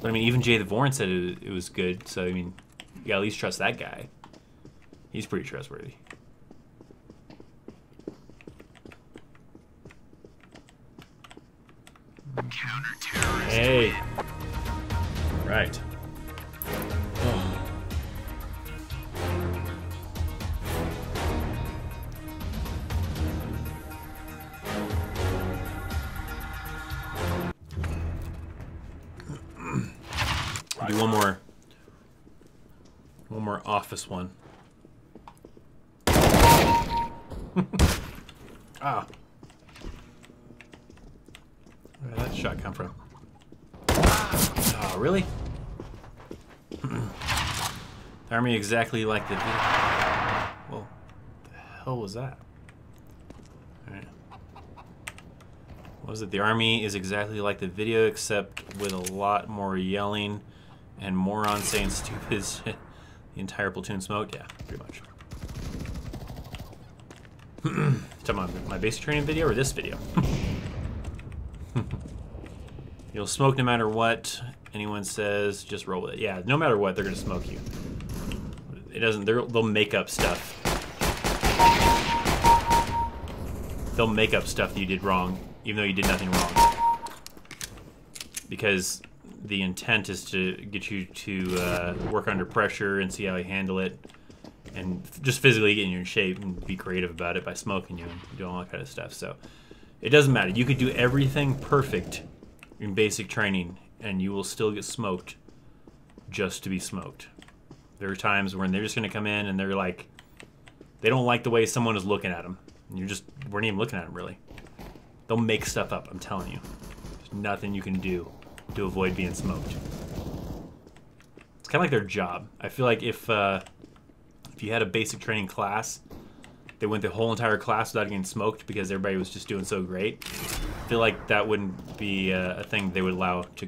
But I mean, even Jay the Vorin said it was good, so I mean, you gotta at least trust that guy. He's pretty trustworthy. Hey. Right. Oh. Do one more office one. Ah. Where did that shot come from? Oh, really? The army exactly like the video. Well, what the hell was that? Alright. What was it? The army is exactly like the video, except with a lot more yelling and morons saying stupid shit. The entire platoon smoked? Yeah, pretty much. Talking about my basic training video or this video? You'll smoke no matter what anyone says, just roll with it. Yeah, no matter what, they're gonna smoke you. It doesn't, they'll make up stuff. They'll make up stuff that you did wrong, even though you did nothing wrong. Because the intent is to get you to work under pressure and see how you handle it. And just physically get you in shape and be creative about it by smoking you and doing all that kind of stuff. So it doesn't matter. You could do everything perfect in basic training and you will still get smoked just to be smoked. There are times when they're just going to come in and they're like, they don't like the way someone is looking at them. And you just weren't even looking at them, really. They'll make stuff up, I'm telling you. There's nothing you can do to avoid being smoked. It's kind of like their job. I feel like if you had a basic training class, they went the whole entire class without getting smoked because everybody was just doing so great. I feel like that wouldn't be a thing they would allow to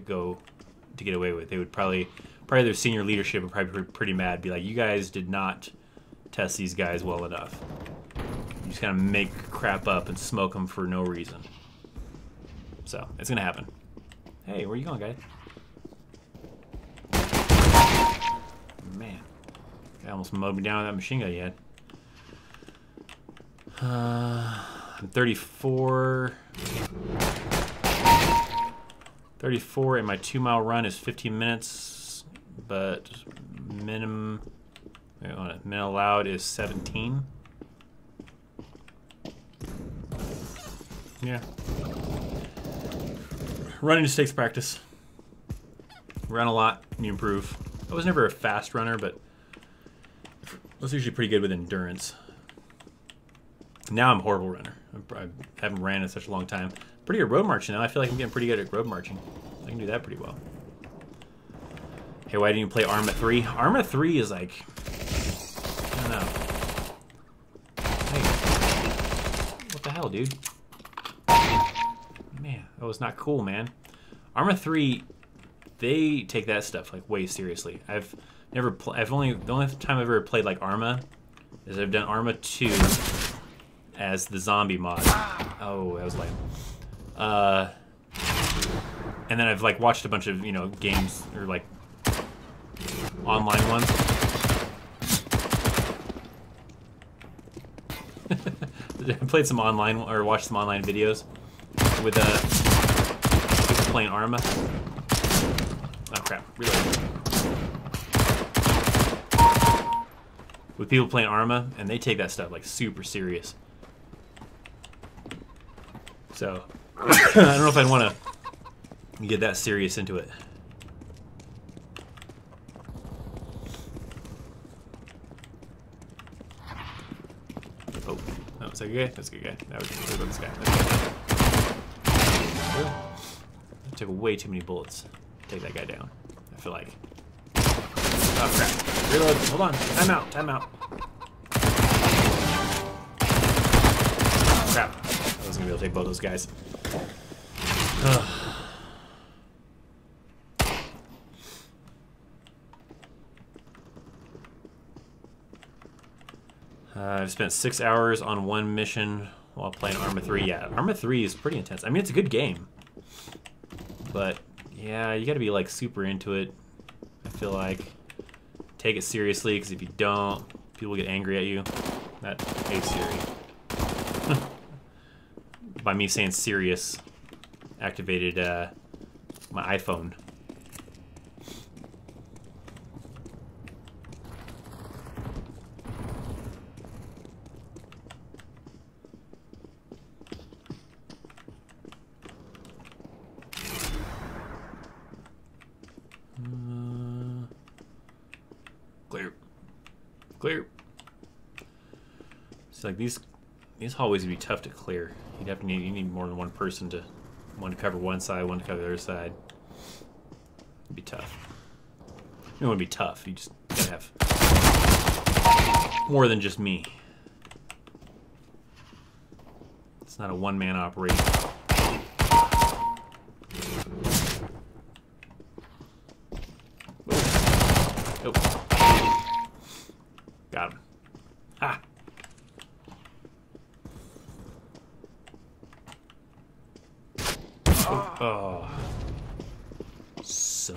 get away with. They would probably their senior leadership would probably be pretty mad, be like, you guys did not test these guys well enough. You just kind of make crap up and smoke them for no reason. So, it's gonna happen. Hey, where you going, guy? Man. Guy almost mowed me down with that machine gun you had. I'm 34. 34 and my 2-mile run is 15 minutes, but minimum allowed is 17. Yeah. Running just takes practice. Run a lot, you improve. I was never a fast runner, but I was usually pretty good with endurance. Now I'm a horrible runner. I haven't ran in such a long time. Pretty good road marching now. I feel like I'm getting pretty good at road marching. I can do that pretty well. Hey, why didn't you play Arma 3? Arma 3 is like, I don't know. Hey, what the hell, dude? Man, that was not cool, man. Arma 3, they take that stuff like way seriously. The only time I've ever played like Arma is I've done Arma 2 as the zombie mod. Oh, that was lame. And then I've like watched a bunch of, games or like online ones. I played some online or watched some online videos with people playing Arma. Oh crap, reload. With people playing Arma, and they take that stuff like super serious. So I don't know if I'd want to get that serious into it. Oh, no, is that a good guy? That's a good guy. That was this guy. I took way too many bullets to take that guy down, I feel like. Oh crap. Reload. Hold on. Time out. Time out. Crap. I wasn't gonna be able to take both those guys. I've spent 6 hours on one mission while playing Arma 3. Yeah, Arma 3 is pretty intense. I mean, it's a good game. But Yeah, you got to be like super into it. I feel like take it seriously, because if you don't, people get angry at you. That hey Siri. By me saying serious, activated my iPhone. Clear. Clear. It's like these hallways would be tough to clear. You need more than one person one to cover one side, one to cover the other side. It'd be tough. It wouldn't be tough. You just gotta have more than just me. It's not a one-man operation. Oh. Got him. Ha! Oh. Son.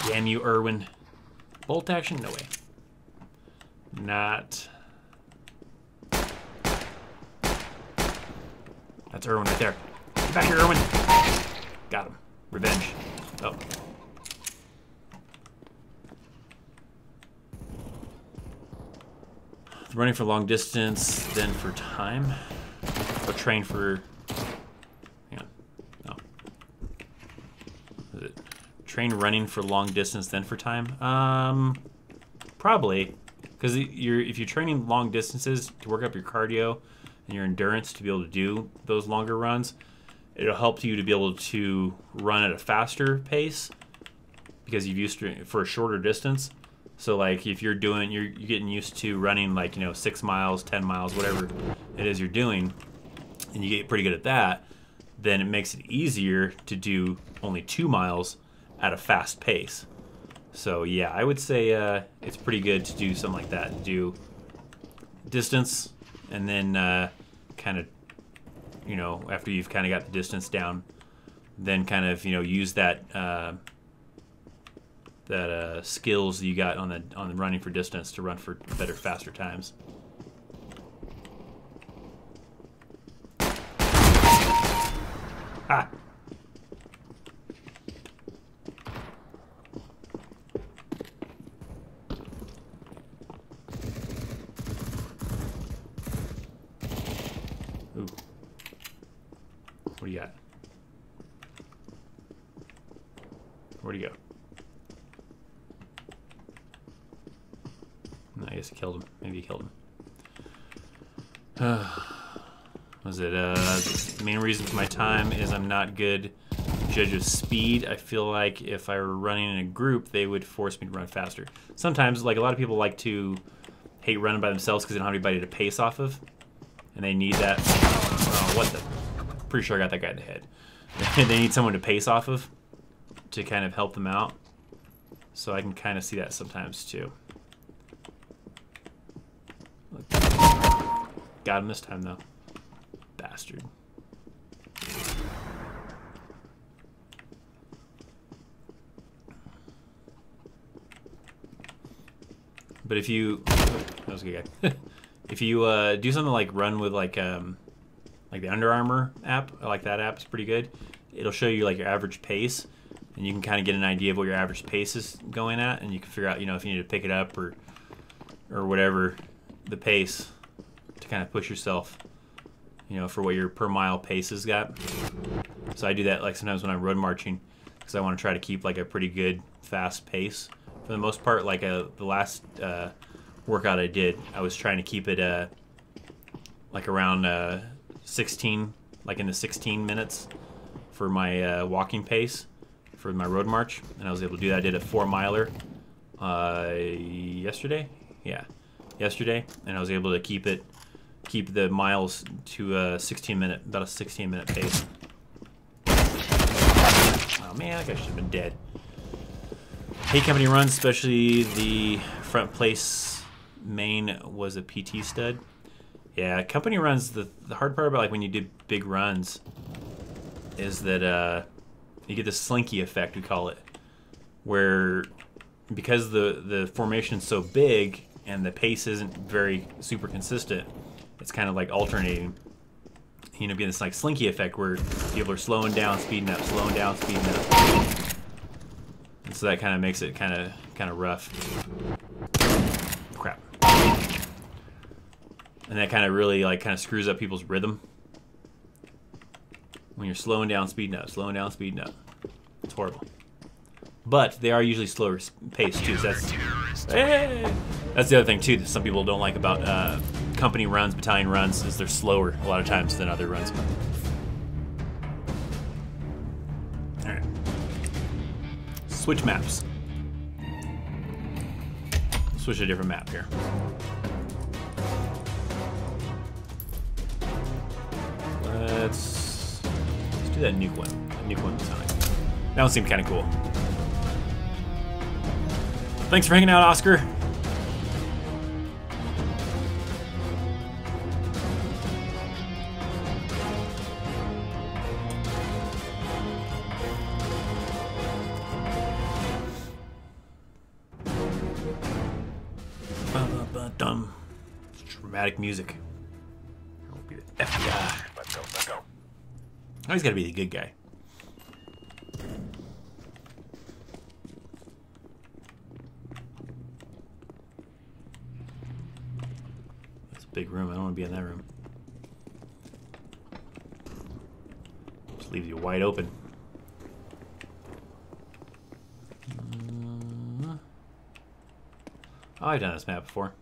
Damn you, Irwin. Bolt action? No way. Not. That's Irwin right there. Get back here, Irwin. Got him. Revenge. Oh. Running for long distance, then for time. Or train for. Hang on. No. Is it train running for long distance, then for time? Probably, because if you're training long distances to work up your cardio and your endurance to be able to do those longer runs, it'll help you to be able to run at a faster pace because you've used to for a shorter distance. So like if you're getting used to running like 6 miles, 10 miles, whatever it is you're doing, and you get pretty good at that, then it makes it easier to do only 2 miles at a fast pace. So yeah, I would say it's pretty good to do something like that, to do distance, and then kind of after you've kind of got the distance down, then kind of use that skills you got on the running for distance to run for better, faster times. Ah. Ooh. What do you got? Where'd he go? I guess he killed him. Maybe he killed him. Was it the main reason for my time is I'm not good judge of speed. I feel like if I were running in a group, they would force me to run faster. Sometimes, like a lot of people like to hate running by themselves because they don't have anybody to pace off of, and they need that. Oh, what the? Pretty sure I got that guy in the head. They need someone to pace off of to kind of help them out. So I can kind of see that sometimes too. Got him this time though. Bastard. But if you, that was a good guy. If you do something like run with like the Under Armour app, I like that app. It's pretty good. It'll show you like your average pace, and you can kind of get an idea of what your average pace is going at, and you can figure out if you need to pick it up or whatever the pace to kind of push yourself, for what your per mile pace has got. So I do that like sometimes when I'm road marching because I want to try to keep like a pretty good fast pace. For the most part, like the last workout I did, I was trying to keep it like around 16, like in the 16 minutes for my walking pace for my road march, and I was able to do that. I did a 4-miler yesterday, and I was able to keep the miles to about a 16-minute pace. Oh man, that guy should have been dead. Hate company runs, especially the front place main was a PT stud. Yeah, company runs, the hard part about like when you do big runs is that You get the slinky effect, we call it, where because the formation's so big and the pace isn't very super consistent, it's kind of like alternating. You know, getting this like slinky effect where people are slowing down, speeding up, slowing down, speeding up. And so that kind of makes it kind of rough. Crap. And that kind of really like kind of screws up people's rhythm. When you're slowing down, speeding up, slowing down, speeding up. It's horrible. But they are usually slower paced too. So that's the other thing too that some people don't like about company runs, battalion runs, is they're slower a lot of times than other runs. All right. Switch maps. Switch to a different map here. Let's do that nuke one. That nuke one sound like that one seemed kind of cool. Thanks for hanging out, Oscar. Dum. Dramatic music. I'll be the FBI. Let's go. Oh, he's got to be the good guy. That's a big room. I don't want to be in that room. Just leaves you wide open. Oh, I've done this map before.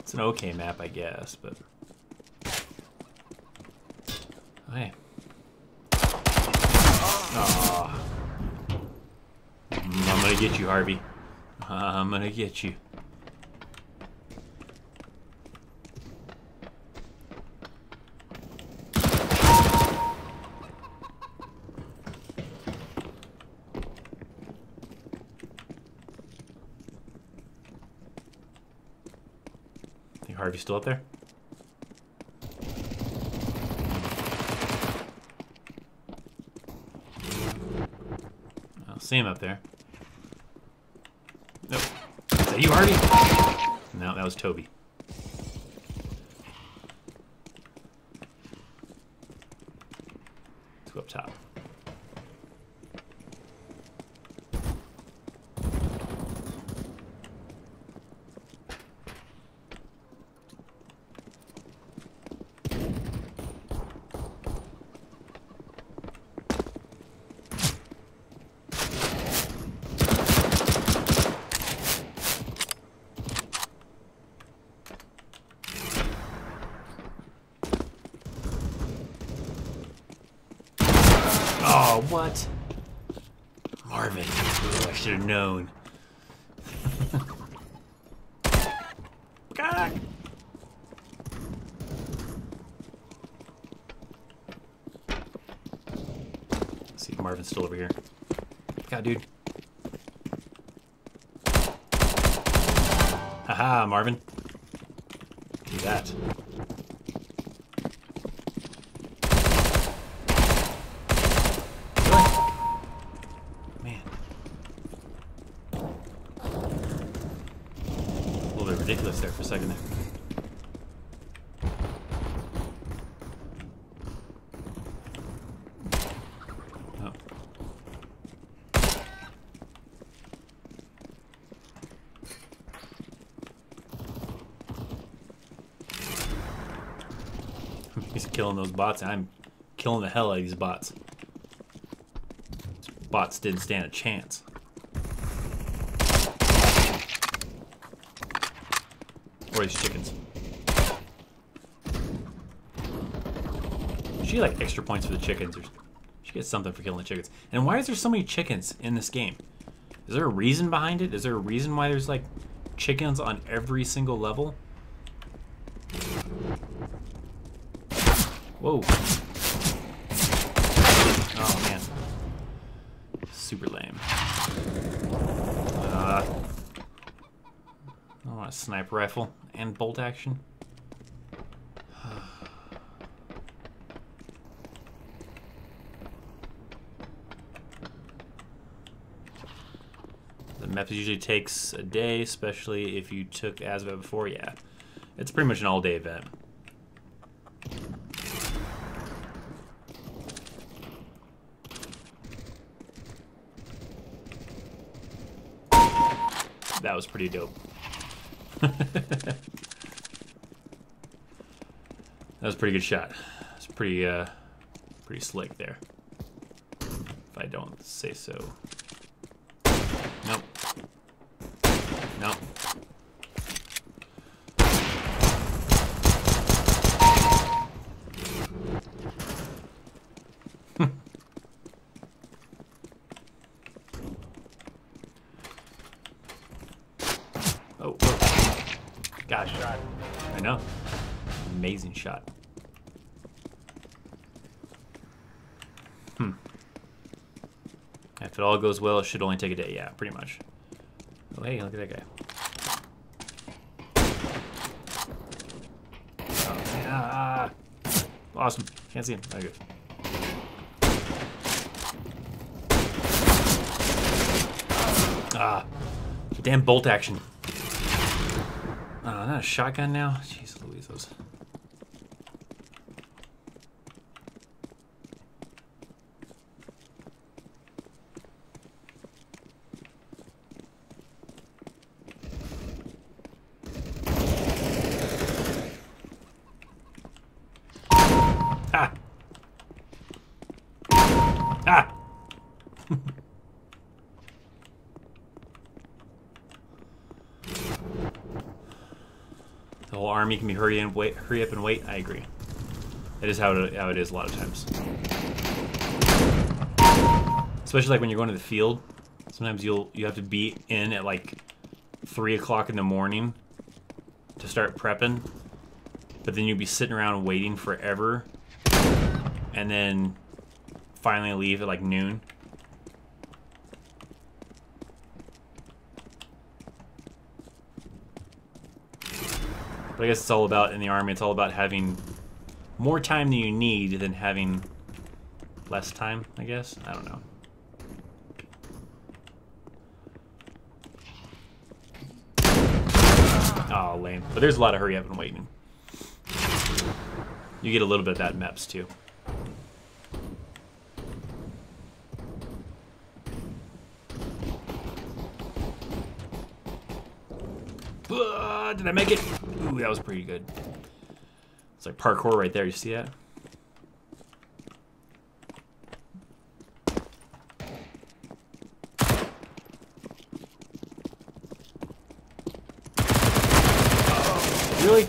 It's an okay map, I guess, but... Hey. Aww. I'm gonna get you, Harvey. I'm gonna get you. Think Harvey's still up there? See him up there. Nope. Is that you, Harvey? No, that was Toby. Let's go up top. Oh, what? Marvin. Ooh, I should have known. God. Let's see if Marvin's still over here. God, dude. Haha, Marvin. Do that. Ridiculous there for a second there. Oh. He's killing those bots, and I'm killing the hell out of these bots. These bots didn't stand a chance. Or these chickens. She get like extra points for the chickens, or she gets something for killing the chickens. And why is there so many chickens in this game? Is there a reason behind it? Is there a reason why there's like chickens on every single level? Whoa. Oh man. Super lame. I want a sniper rifle and bolt action. map usually takes a day, especially if you took ASVAB before. Yeah, it's pretty much an all-day event. That was pretty dope. That was a pretty good shot. It's pretty slick there, if I don't say so. Nope. Nope. Oh, oh. Gosh. I know. Amazing shot. If it all goes well, it should only take a day. Yeah, pretty much. Oh, hey, look at that guy. Oh, man. Awesome. Can't see him. Very good. Damn bolt action. Not a shotgun now? Jeez Louise, those. Ah! Ah! The whole army can be hurry up and wait. I agree. That is how it is a lot of times. Especially like when you're going to the field. Sometimes you have to be in at like 3 o'clock in the morning to start prepping, but then you'd be sitting around waiting forever, and then finally leave at like noon. But I guess it's all about, in the army, it's all about having more time than you need than having less time, I guess. I don't know. Oh, lame. But there's a lot of hurry up and waiting. You get a little bit of that in MEPS too. Did I make it? Ooh, that was pretty good. It's like parkour right there. You see that? Really?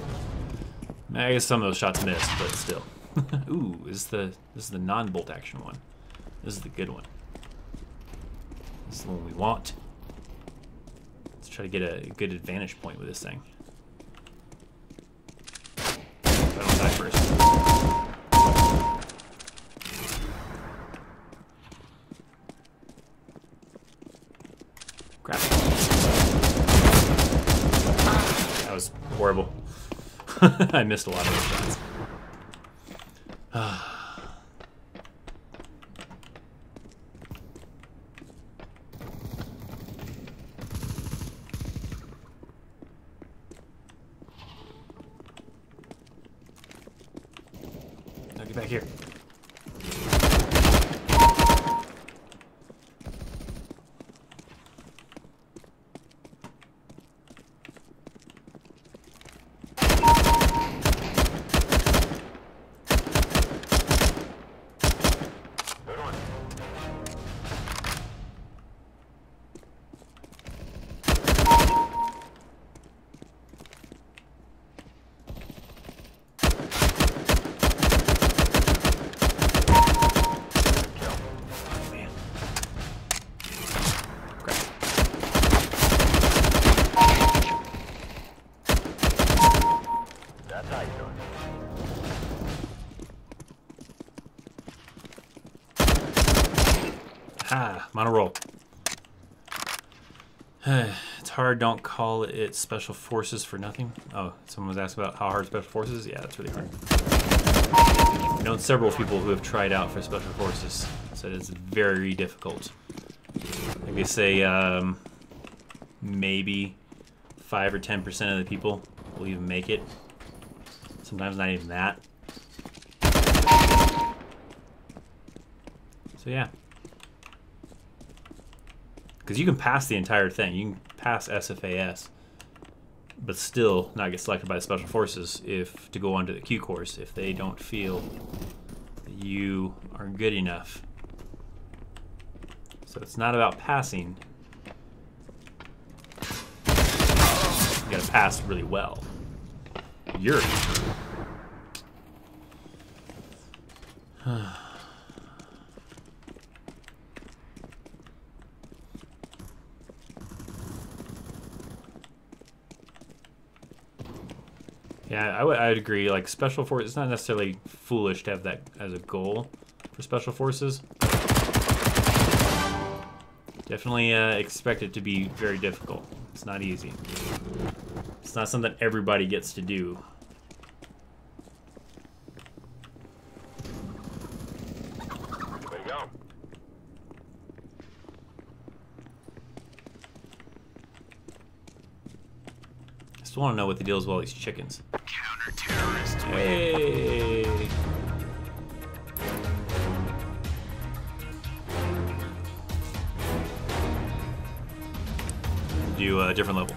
I guess some of those shots missed, but still. Ooh, this is the non-bolt action one. This is the good one. This is the one we want. Let's try to get a good advantage point with this thing. If I don't die first. Crap. That was horrible. I missed a lot of those shots. Now get back here. I'm on a roll. It's hard, don't call it special forces for nothing. Oh, someone was asked about how hard special forces is? Yeah, that's really hard. I've known several people who have tried out for special forces, said it's very difficult. Like they say, maybe 5 or 10% of the people will even make it. Sometimes not even that. So yeah. Because you can pass the entire thing. You can pass SFAS, but still not get selected by the Special Forces to go onto the Q course if they don't feel that you are good enough. So it's not about passing. You gotta pass really well. You're yeah, I'd agree. Like, Special Forces, it's not necessarily foolish to have that as a goal for Special Forces. Definitely expect it to be very difficult. It's not easy. It's not something everybody gets to do. Way to go. I still want to know what the deal is with all these chickens. Counter-terrorist. Hey! Do a different level.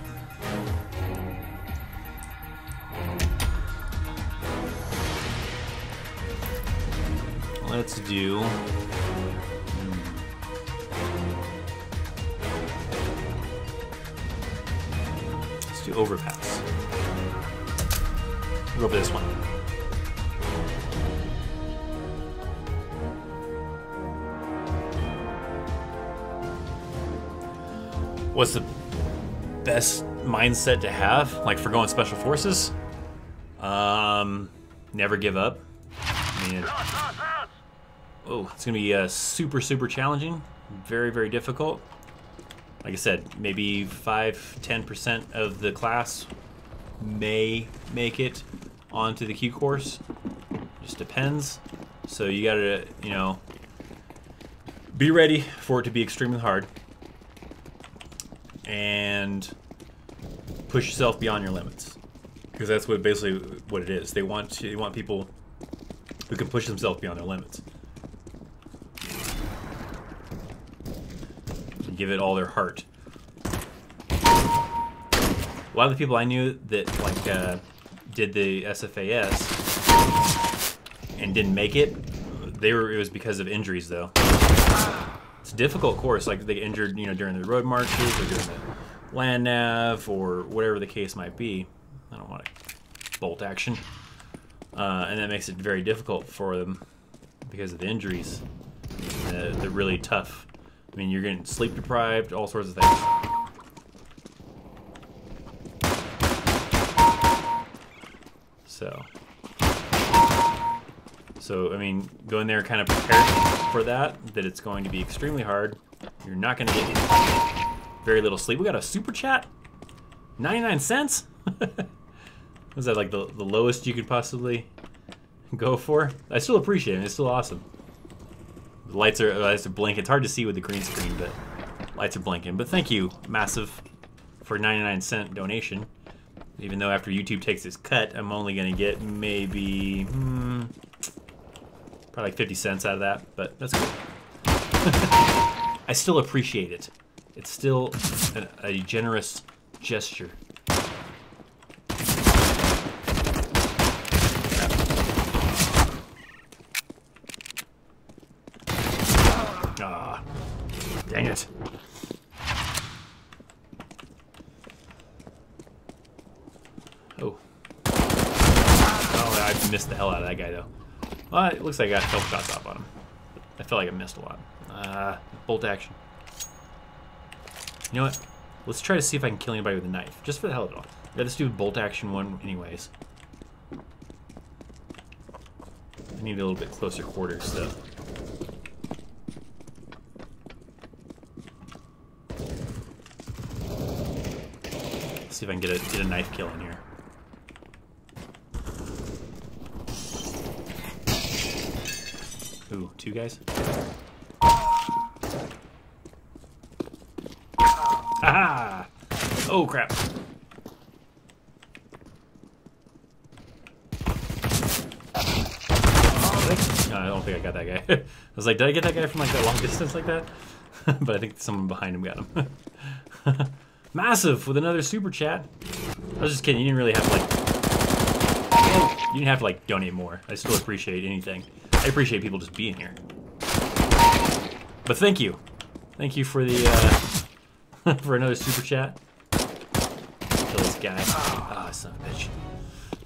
Let's do... Let's do Overpass. We'll go for this one. What's the best mindset to have, like, for going Special Forces? Never give up. I mean, it's gonna be super challenging, very difficult. Like I said, maybe 5-10% of the class may make it onto the Q course. Just depends. So you gotta, you know, be ready for it to be extremely hard. And push yourself beyond your limits, because that's basically what it is. They want people who can push themselves beyond their limits and give it all their heart. A lot of the people I knew that did the SFAS and didn't make it, it was because of injuries though. It's a difficult course, like they get injured, you know, during the road marches or during the land nav or whatever the case might be. I don't want to bolt action. And that makes it very difficult for them because of the injuries. They're really tough. I mean, you're getting sleep deprived, all sorts of things. So I mean, go in there kind of prepared for that it's going to be extremely hard. You're not going to get very little sleep. We got a super chat? 99 cents? Was that like the lowest you could possibly go for? I still appreciate it. It's still awesome. The lights are blinking. It's hard to see with the green screen, but lights are blinking. But thank you, Massive, for a 99-cent donation. Even though after YouTube takes its cut, I'm only going to get maybe... probably like 50 cents out of that, but that's good. I still appreciate it. It's still a generous gesture. Ah, dang it. Oh. Oh, I missed the hell out of that guy, though. Well, it looks like I got a couple shots off on him. I felt like I missed a lot. Bolt action. You know what? Let's try to see if I can kill anybody with a knife. Just for the hell of it all. Let's do bolt action one anyways. I need a little bit closer quarters, though. Let's see if I can get a knife kill in here. Ooh, 2 guys? Haha! Oh, crap. No, I don't think I got that guy. I was like, did I get that guy from like that long distance like that? But I think someone behind him got him. Massive with another super chat. I was just kidding. You didn't really have to like... You didn't have to like donate more. I still appreciate anything. I appreciate people just being here. But thank you. Thank you for the for another super chat. Kill this guy. Ah, son of a bitch.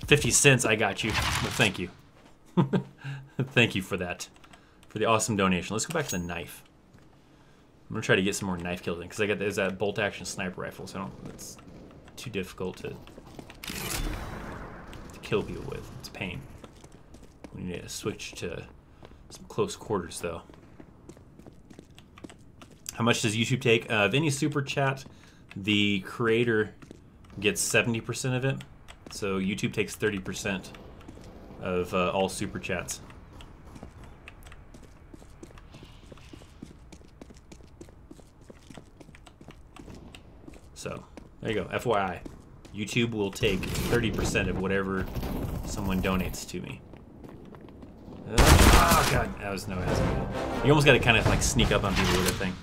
50 cents, I got you. Well, thank you. Thank you for that. For the awesome donation. Let's go back to the knife. I'm gonna try to get some more knife kills in because there's that bolt action sniper rifle, so it's too difficult to kill people with. It's a pain. We need to switch to some close quarters though. How much does YouTube take? Of any super chat, the creator gets 70% of it. So YouTube takes 30% of all super chats. So there you go. FYI, YouTube will take 30% of whatever someone donates to me. Oh god, that was no asshole. You almost got to kind of like sneak up on people with that thing.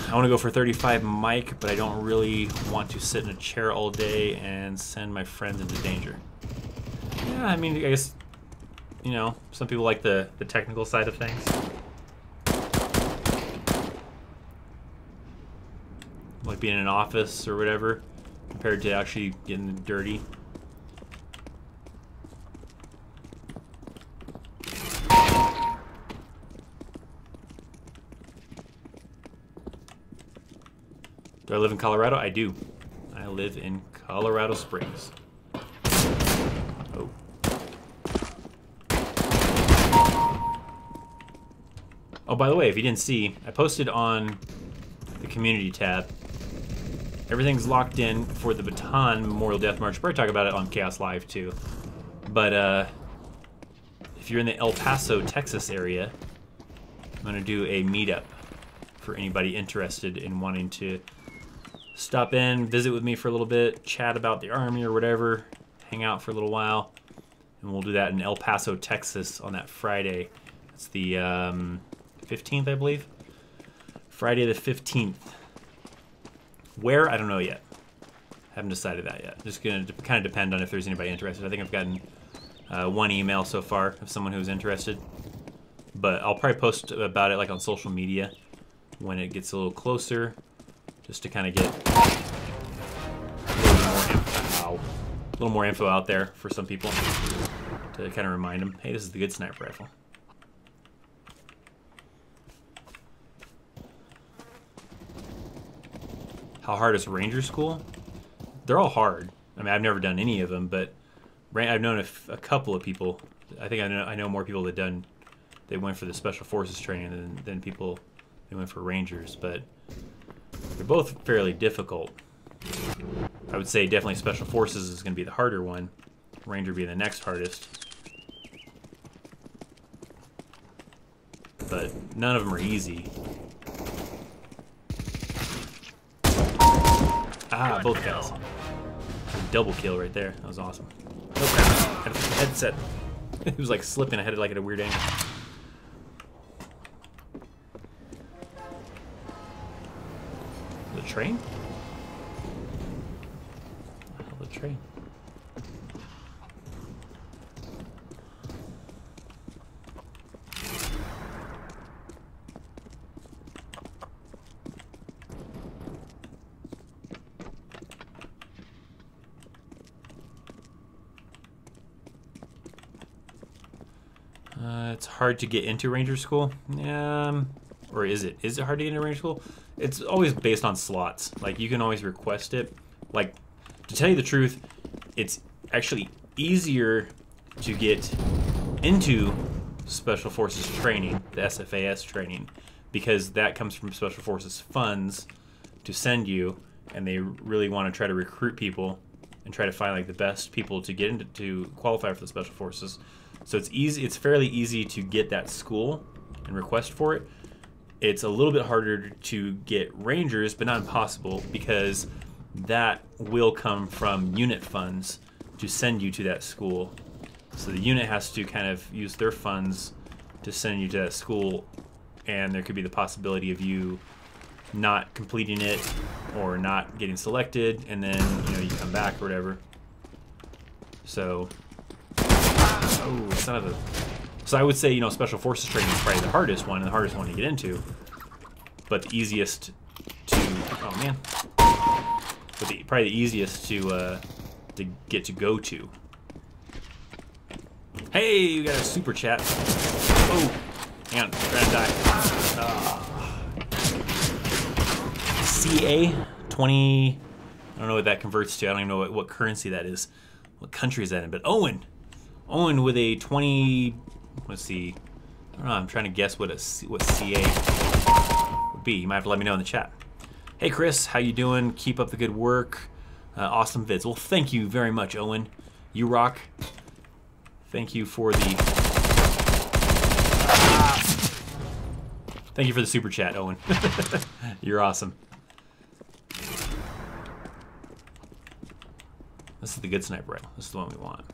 I want to go for 35 mic, but I don't really want to sit in a chair all day and send my friends into danger. Yeah, I mean, I guess, you know, some people like the technical side of things. Like being in an office or whatever, compared to actually getting dirty. Do I live in Colorado? I do. I live in Colorado Springs. Oh. Oh, by the way, if you didn't see, I posted on the community tab. Everything's locked in for the Bataan Memorial Death March. We'll probably talk about it on Chaos Live too. But if you're in the El Paso, Texas area, I'm gonna do a meetup for anybody interested in wanting to stop in, visit with me for a little bit, chat about the Army or whatever, hang out for a little while, and we'll do that in El Paso, Texas on that Friday. It's the 15th, I believe. Friday the 15th. Where? I don't know yet. Haven't decided that yet. Just gonna kind of depend on if there's anybody interested. I think I've gotten one email so far of someone who's interested, but I'll probably post about it like on social media when it gets a little closer, just to kind of get a little more info out there for some people to kind of remind them, hey, this is the good sniper rifle. How hard is Ranger School? They're all hard. I mean, I've never done any of them, but I've known a couple of people. I think I know more people that they went for the Special Forces training than people that went for Rangers, but they're both fairly difficult. I would say definitely Special Forces is going to be the harder one. Ranger being the next hardest. But none of them are easy. Ah, both guys. Double kill right there. That was awesome. Oh crap. I had a headset. It was like slipping. I had it like at a weird angle. The train? The train. It's hard to get into Ranger School. Or is it? Is it hard to get into Ranger School? It's always based on slots. Like, you can always request it. Like, to tell you the truth, it's actually easier to get into Special Forces training, the SFAS training, because that comes from Special Forces funds to send you, and they really want to try to recruit people and try to find like the best people to get into to qualify for the Special Forces. So it's easy. It's fairly easy to get that school and request for it. it's a little bit harder to get rangers, but not impossible, because that will come from unit funds to send you to that school. So the unit has to kind of use their funds to send you to that school, and there could be the possibility of you not completing it or not getting selected, and then you come back or whatever. So, son of a. So I would say Special Forces training is probably the hardest one and the hardest one to get into, but the easiest to probably the easiest to get to go to. Hey, we got a super chat. Oh, hang on, I'm gonna die. CA 20. I don't know what that converts to. I don't even know what currency that is. What country is that in? But Owen with a 20. Let's see. I don't know. I'm trying to guess what CA would be. You might have to let me know in the chat. Hey Chris, how you doing? Keep up the good work. Awesome vids. Well, thank you very much, Owen. You rock. Thank you for the. Thank you for the super chat, Owen. You're awesome. This is the good sniper rifle. This is the one we want.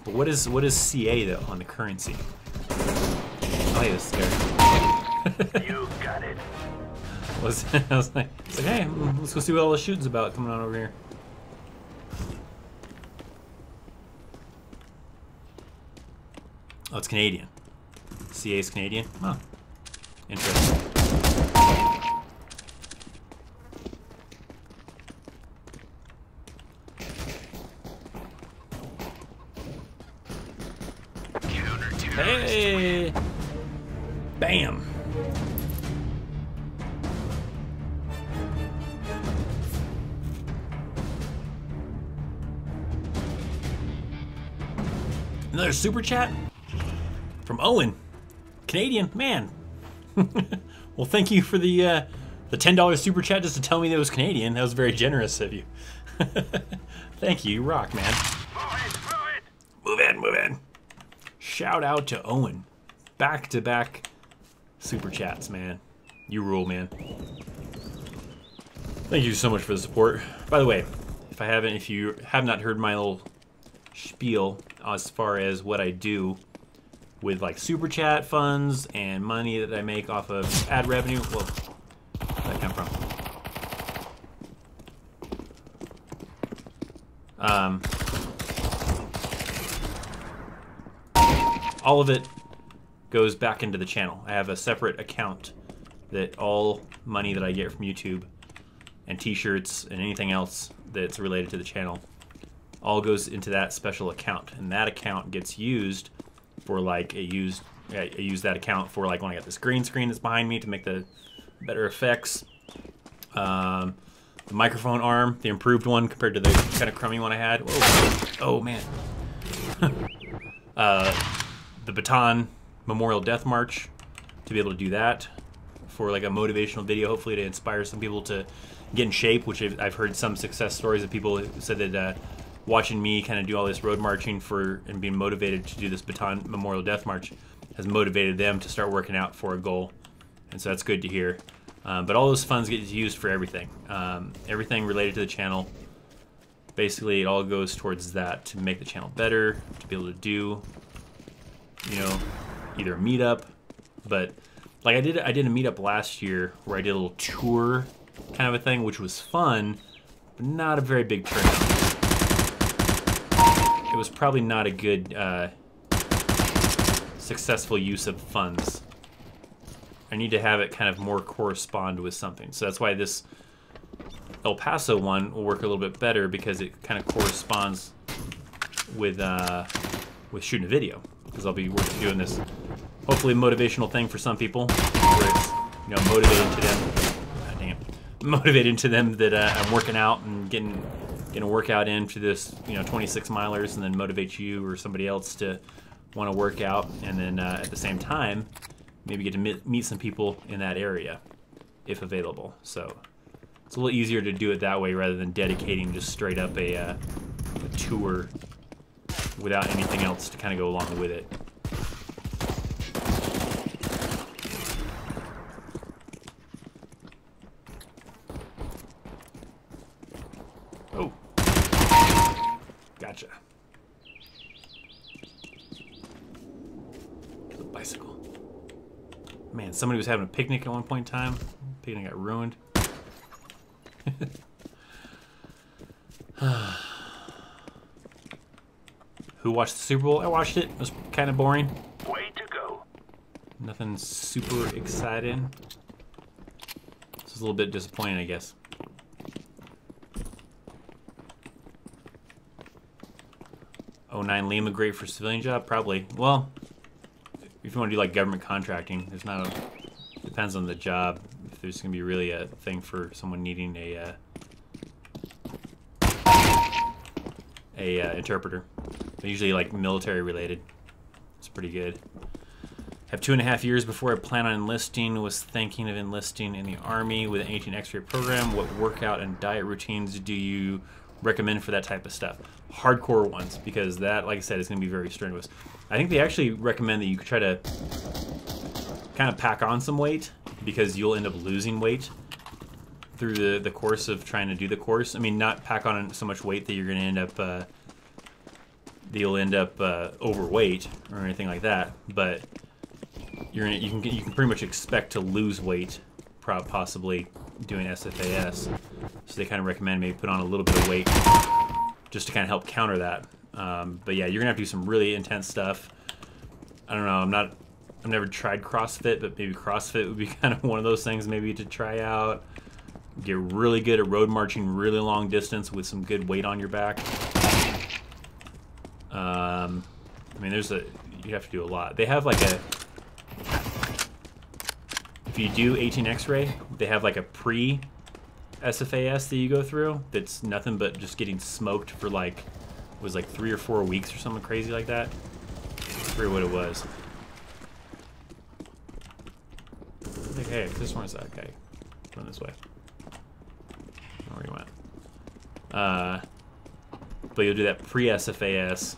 But what is CA though on the currency? Oh, he was scared. You got it. I was like, hey, let's go see what all the shooting's about coming on over here. Oh, it's Canadian. CA is Canadian? Oh, interesting. Hey! Bam! Another super chat from Owen, Canadian man. Well, thank you for the $10 super chat just to tell me that it was Canadian. That was very generous of you. Thank you, you rock, man. Move in, move in. Shout out to Owen. Back-to-back super chats, man. You rule, man. Thank you so much for the support. By the way, if you have not heard my little spiel as far as what I do with like super chat funds and money that I make off of ad revenue, well, where did that come from? All of it goes back into the channel. I have a separate account that all money that I get from YouTube and t-shirts and anything else that's related to the channel all goes into that special account, and that account gets used for like I use that account for like when I got this green screen that's behind me to make the better effects. The microphone arm, the improved one compared to the kind of crummy one I had. Whoa. Oh man. The baton Memorial Death March, to be able to do that for like a motivational video, hopefully to inspire some people to get in shape, which I've heard some success stories of people who said that watching me kind of do all this road marching and being motivated to do this baton Memorial Death March has motivated them to start working out for a goal, and so that's good to hear. But all those funds get used for everything, everything related to the channel. Basically, it all goes towards that, to make the channel better, to be able to do, either a meetup, but like I did a meetup last year where I did a little tour kind of a thing, which was fun, but not a very big turnout. It was probably not a good successful use of funds. I need to have it kind of more correspond with something. So that's why this El Paso one will work a little bit better, because it kind of corresponds with shooting a video. Because I'll be doing this, hopefully, motivational thing for some people, where it's motivating to them. Motivating to them that I'm working out and getting a workout in for this 26 milers, and then motivate you or somebody else to want to work out, and then at the same time maybe get to meet some people in that area, if available. So it's a little easier to do it that way rather than dedicating just straight up a tour without anything else to kind of go along with it. Oh, gotcha. The bicycle. Man, somebody was having a picnic at one point in time. Picnic got ruined. Who watched the Super Bowl? I watched it. It was kind of boring. Way to go. Nothing super exciting. This is a little bit disappointing, I guess. '09 Lima, great for civilian job? Probably. Well, if you want to do like government contracting, there's not a... Depends on the job. If there's going to be really a thing for someone needing a interpreter. They're usually like military related. It's pretty good. Have 2.5 years before I plan on enlisting. Was thinking of enlisting in the Army with an 18 X-ray program. What workout and diet routines do you recommend for that type of stuff? Hardcore ones, because that, like I said, is going to be very strenuous. I think they actually recommend that you try to kind of pack on some weight, because you'll end up losing weight through the course of trying to do the course. I mean, not pack on so much weight that you're going to end up you'll end up overweight or anything like that, but you can pretty much expect to lose weight, possibly doing SFAS. So they kind of recommend maybe put on a little bit of weight just to kind of help counter that. But yeah, you're gonna have to do some really intense stuff. I don't know. I've never tried CrossFit, but maybe CrossFit would be kind of one of those things maybe to try out. Get really good at road marching really long distance with some good weight on your back. I mean, you have to do a lot. They have like if you do 18 X-ray, they have like a pre-SFAS that you go through that's nothing but just getting smoked for like, it was like 3 or 4 weeks or something crazy like that. I forget what it was. Like, hey, this one's that guy. Run this way. Where you went. But you'll do that pre-SFAS.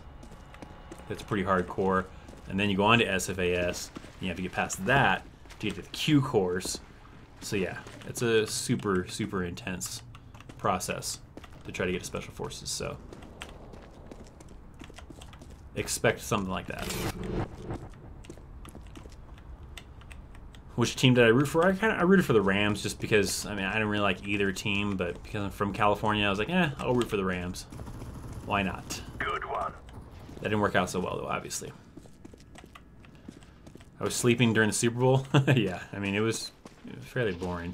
That's pretty hardcore. And then you go on to SFAS. And you have to get past that to get to the Q course. So yeah, it's a super, super intense process to try to get to Special Forces. So expect something like that. Which team did I root for? I rooted for the Rams just because, I mean, I didn't really like either team, but because I'm from California, I was like, I'll root for the Rams. Why not? Good one. That didn't work out so well, though, obviously. I was sleeping during the Super Bowl. Yeah, I mean, it was fairly boring.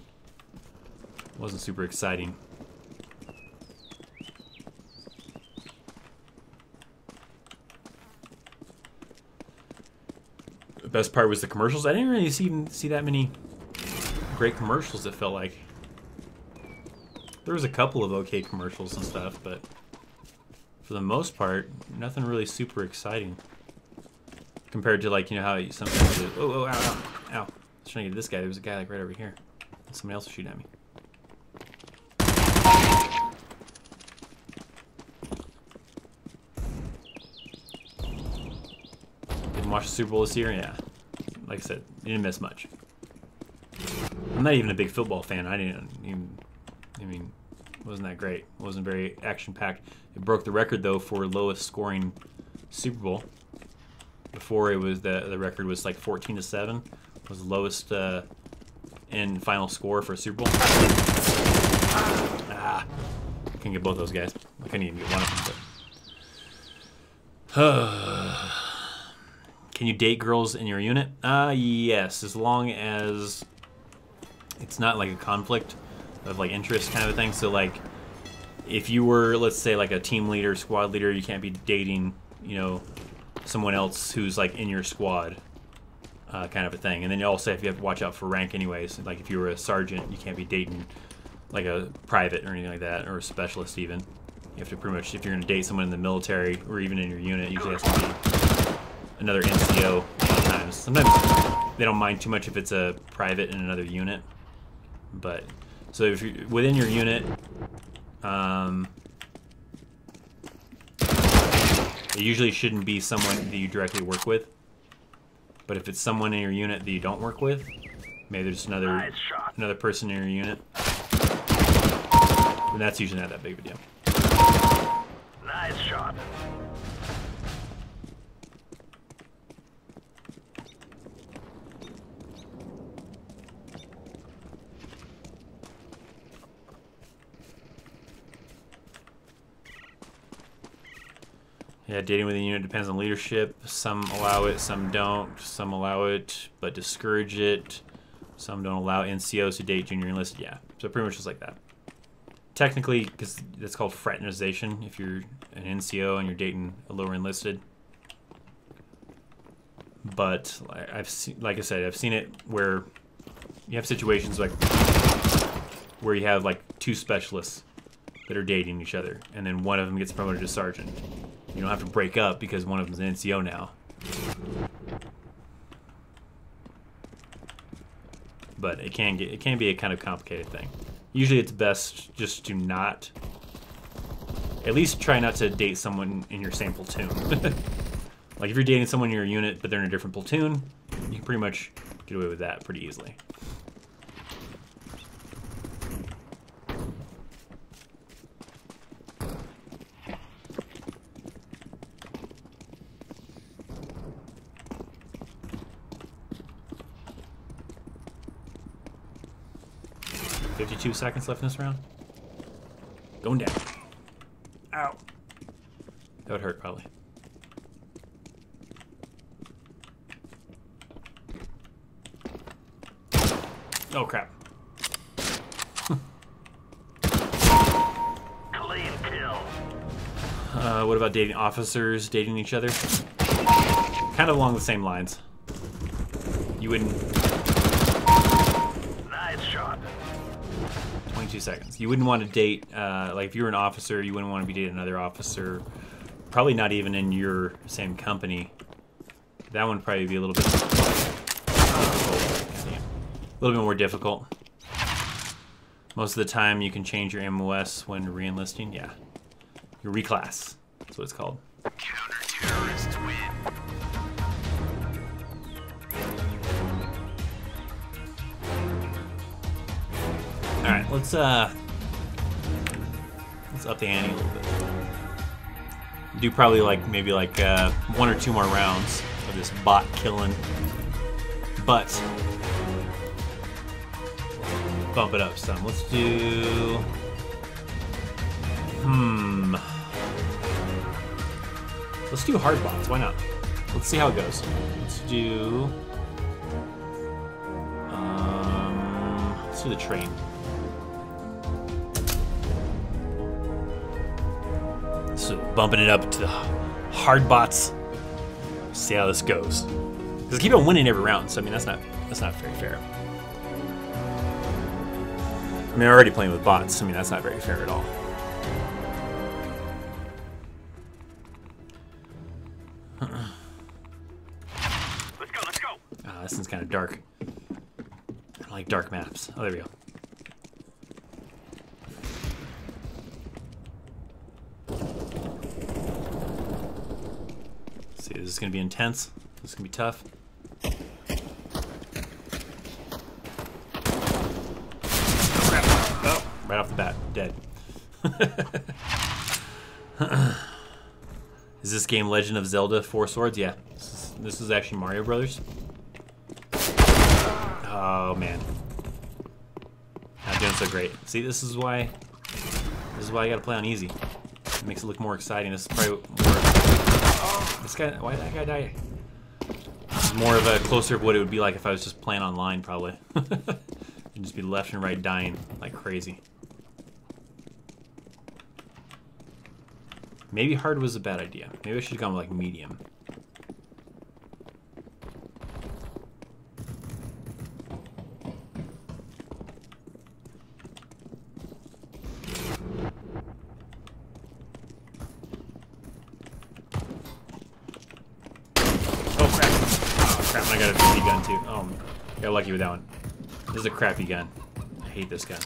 It wasn't super exciting. The best part was the commercials. I didn't really see that many great commercials, it felt like. There was a couple of okay commercials and stuff, but for the most part, nothing really super exciting. Compared to, like, you know how you sometimes do, oh, ow, ow, ow. I was trying to get to this guy. There was a guy, like, right over here. Somebody else was shooting at me. Didn't watch the Super Bowl this year? Yeah. Like I said, you didn't miss much. I'm not even a big football fan. I mean, it wasn't that great. It wasn't very action-packed. It broke the record, though, for lowest scoring Super Bowl. Before it was the record was like 14-7. Was the lowest in final score for a Super Bowl. Couldn't get both those guys. I couldn't even get one of them. But can you date girls in your unit? Yes, as long as it's not like a conflict of like interest kind of a thing. So like, if you were, let's say, like a team leader, squad leader, you can't be dating, you know, someone else who's like in your squad, kind of a thing. And then you also have to watch out for rank anyways. Like if you were a sergeant, you can't be dating like a private or anything like that, or a specialist even. You have to pretty much, if you're going to date someone in the military or even in your unit, it usually has to be another NCO sometimes. Sometimes they don't mind too much if it's a private in another unit. But so if you're within your unit, it usually shouldn't be someone that you directly work with. But if it's someone in your unit that you don't work with, maybe there's another person in your unit, then that's usually not that big of a deal. Nice shot. Yeah, dating with a unit depends on leadership. Some allow it, some don't. Some allow it, but discourage it. Some don't allow NCOs to date junior enlisted. Yeah, so pretty much just like that. Technically, because that's called fraternization, if you're an NCO and you're dating a lower enlisted. But I've seen, like I said, I've seen it where you have situations like where you have like two specialists that are dating each other, and then one of them gets promoted to sergeant. You don't have to break up because one of them's an NCO now. But it can be a kind of complicated thing. Usually it's best just to not, at least try not to date someone in your same platoon. Like if you're dating someone in your unit but they're in a different platoon, you can pretty much get away with that pretty easily. .52 seconds left in this round. Going down. Ow. That would hurt, probably. Oh, crap. Clean kill. What about dating officers, dating each other? Kind of along the same lines. You wouldn't... Nice shot. 22 seconds. You wouldn't want to date, like if you were an officer, you wouldn't want to be dating another officer. Probably not even in your same company. That one would probably be a little bit... a little bit more difficult. Most of the time you can change your MOS when re-enlisting. Yeah. Your reclass. That's what it's called. Counter-terrorists win. Alright, let's up the ante a little bit. Do probably like maybe like 1 or 2 more rounds of this bot killing. But bump it up some. Let's do let's do hard bots, why not? Let's see how it goes. Let's do the train. So bumping it up to the hard bots. See how this goes. Because I keep on winning every round, so I mean that's not very fair. I mean, I'm already playing with bots. I mean, that's not very fair at all. Let's go. Ah, this one's kind of dark. I don't like dark maps. Oh, there we go. Let's see, this is going to be intense. This is going to be tough. Right off the bat, dead. Is this game Legend of Zelda 4 Swords? Yeah. This is actually Mario Brothers. Oh man. Not doing so great. See, this is why I gotta play on easy. It makes it look more exciting. This is probably more... This guy, why did that guy die? This is more of a closer of what it would be like if I was just playing online, probably. You'd just be left and right dying like crazy. Maybe hard was a bad idea. Maybe I should have gone with like medium. Oh crap. Oh crap, I got a BB gun too. Oh, got lucky with that one. This is a crappy gun. I hate this gun.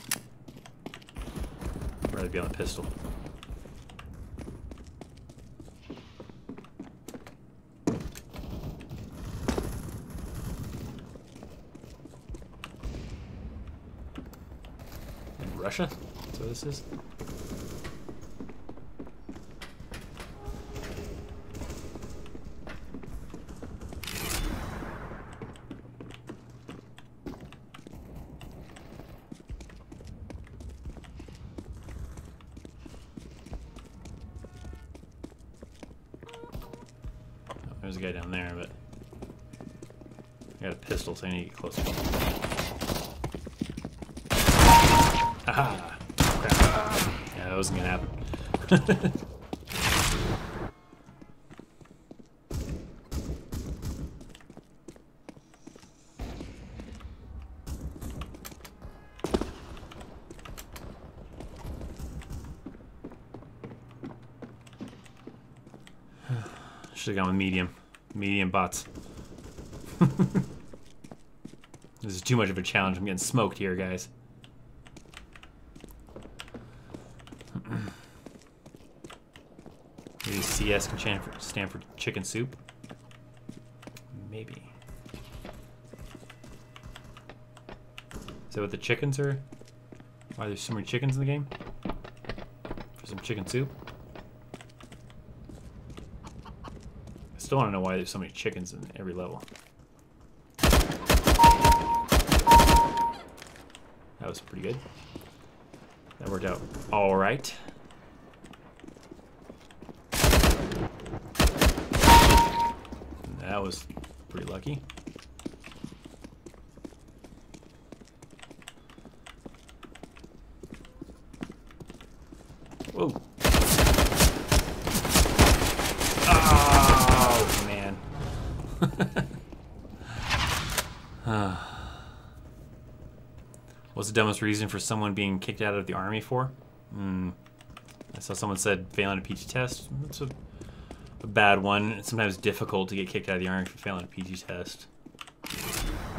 I'd rather be on a pistol. In Russia? That's what this is? There's a guy down there, but I got a pistol, so I need to get closer. Haha! Crap. Yeah, that wasn't gonna happen. Should have gone with medium. Medium bots. This is too much of a challenge. I'm getting smoked here, guys. Maybe CS can stand for chicken soup? Maybe. Is that what the chickens are? Why there's so many chickens in the game? For some chicken soup? I still want to know why there's so many chickens in every level. That was pretty good. That worked out all right. That was pretty lucky. Whoa. Oh, man. What's the dumbest reason for someone being kicked out of the army for? I saw someone said failing a PT test. That's a bad one. It's sometimes difficult to get kicked out of the army for failing a PT test.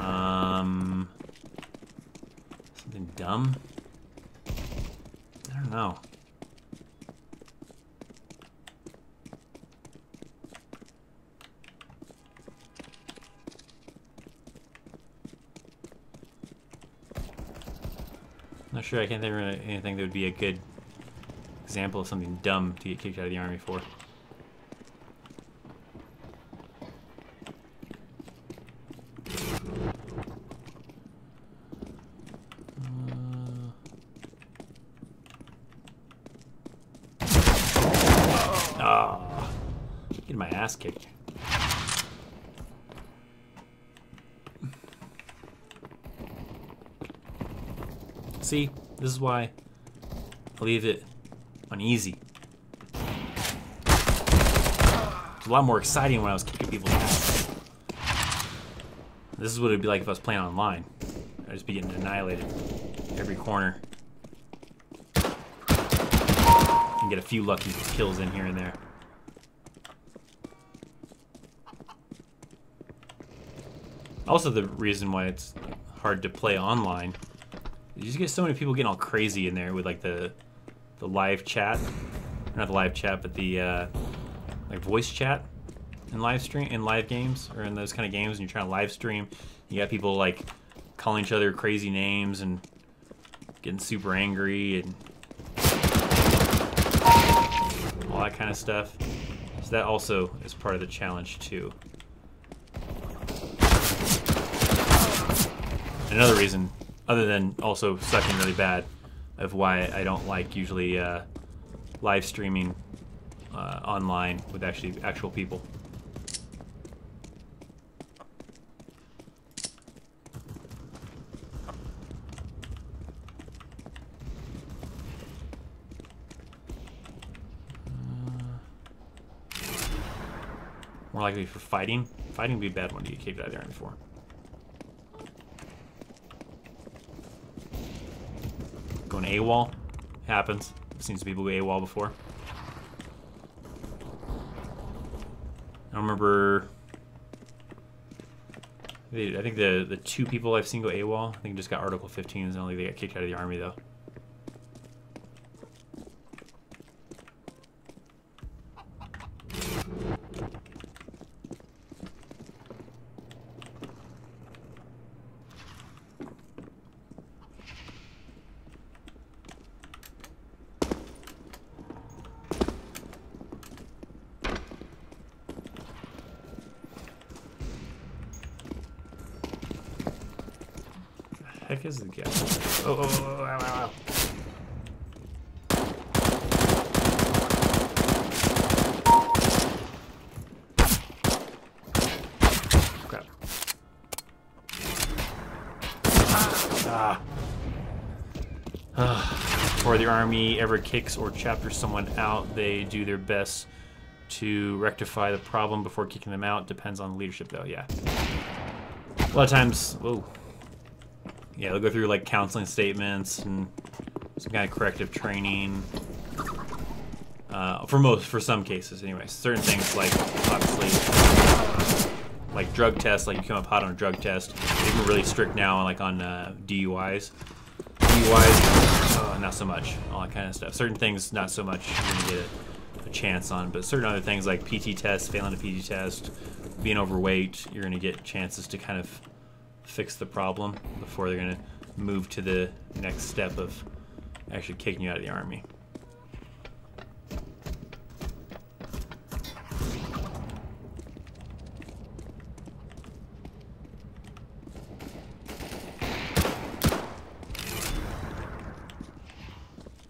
Something dumb? I don't know. Not sure. I can't think of anything that would be a good example of something dumb to get kicked out of the army for. Getting my ass kicked. See, this is why I leave it on easy. It's a lot more exciting when I was kicking people's ass. This is what it'd be like if I was playing online. I'd just be getting annihilated every corner. And get a few lucky kills in here and there. Also, the reason why it's hard to play online, you just get so many people getting all crazy in there with like the live chat, or not the live chat, but the like voice chat in live games, or in those kind of games. And you're trying to live stream, you got people like calling each other crazy names and getting super angry and all that kind of stuff. So that also is part of the challenge too. Another reason, other than also sucking really bad, of why I don't like usually live streaming online with actual people. More likely for fighting. Fighting would be a bad one to get kicked out of the army for. Going AWOL happens. I've seen some people go AWOL before. I don't remember. I think the 2 people I've seen go AWOL, I think just got Article 15s, and only they got kicked out of the army though. Heck is the guy? Oh, ow, ow, ow. Crap. Before the army ever kicks or chapters someone out, they do their best to rectify the problem before kicking them out. Depends on the leadership, though, yeah. A lot of times, whoa. Yeah, they'll go through like counseling statements and some kind of corrective training. For some cases, anyways. Certain things like obviously like drug tests, like you come up hot on a drug test. They've been really strict now, like on DUIs. DUIs, not so much. All that kind of stuff. Certain things, not so much. You're gonna get a chance on, but certain other things like PT tests, failing a PT test, being overweight, you're gonna get chances to kind of fix the problem before they're gonna move to the next step of actually kicking you out of the army.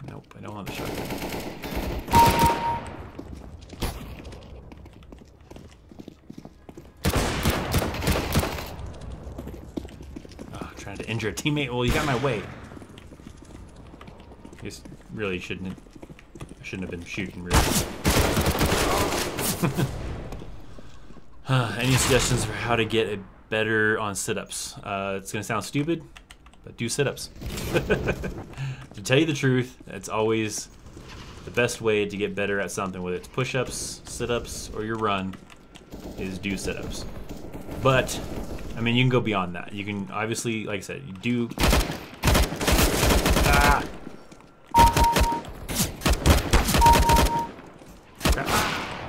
Nope, I don't want the shotgun. Trying to injure a teammate. Well, you got my way. You really shouldn't have been shooting, really. Any suggestions for how to get better on sit-ups? It's gonna sound stupid, but do sit-ups. To tell you the truth, that's always the best way to get better at something, whether it's push-ups, sit-ups, or your run, is do sit-ups. But I mean, you can go beyond that. You can obviously, like I said, you do.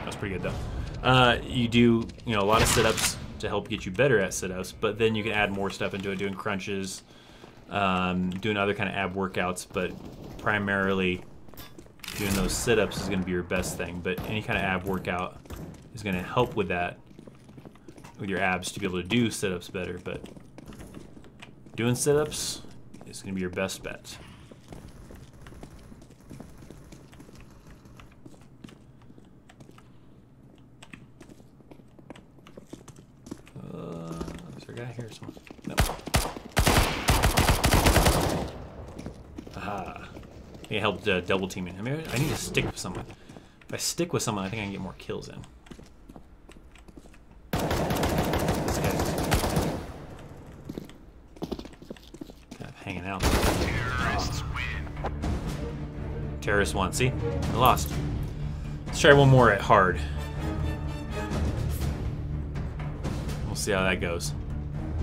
That's pretty good though. You do, a lot of sit-ups to help get you better at sit-ups, but then you can add more stuff into it, doing crunches, doing other kind of ab workouts. But primarily, doing those sit-ups is going to be your best thing. But any kind of ab workout is going to help with that. With your abs to be able to do sit-ups better, but doing sit-ups is going to be your best bet. Is there a guy here? Someone? No. Aha. I think it helped double teaming. I mean, I need to stick with someone. If I stick with someone, I think I can get more kills in. Hanging out. Terrorists win. Terrorists won. See? I lost. Let's try one more at hard. We'll see how that goes.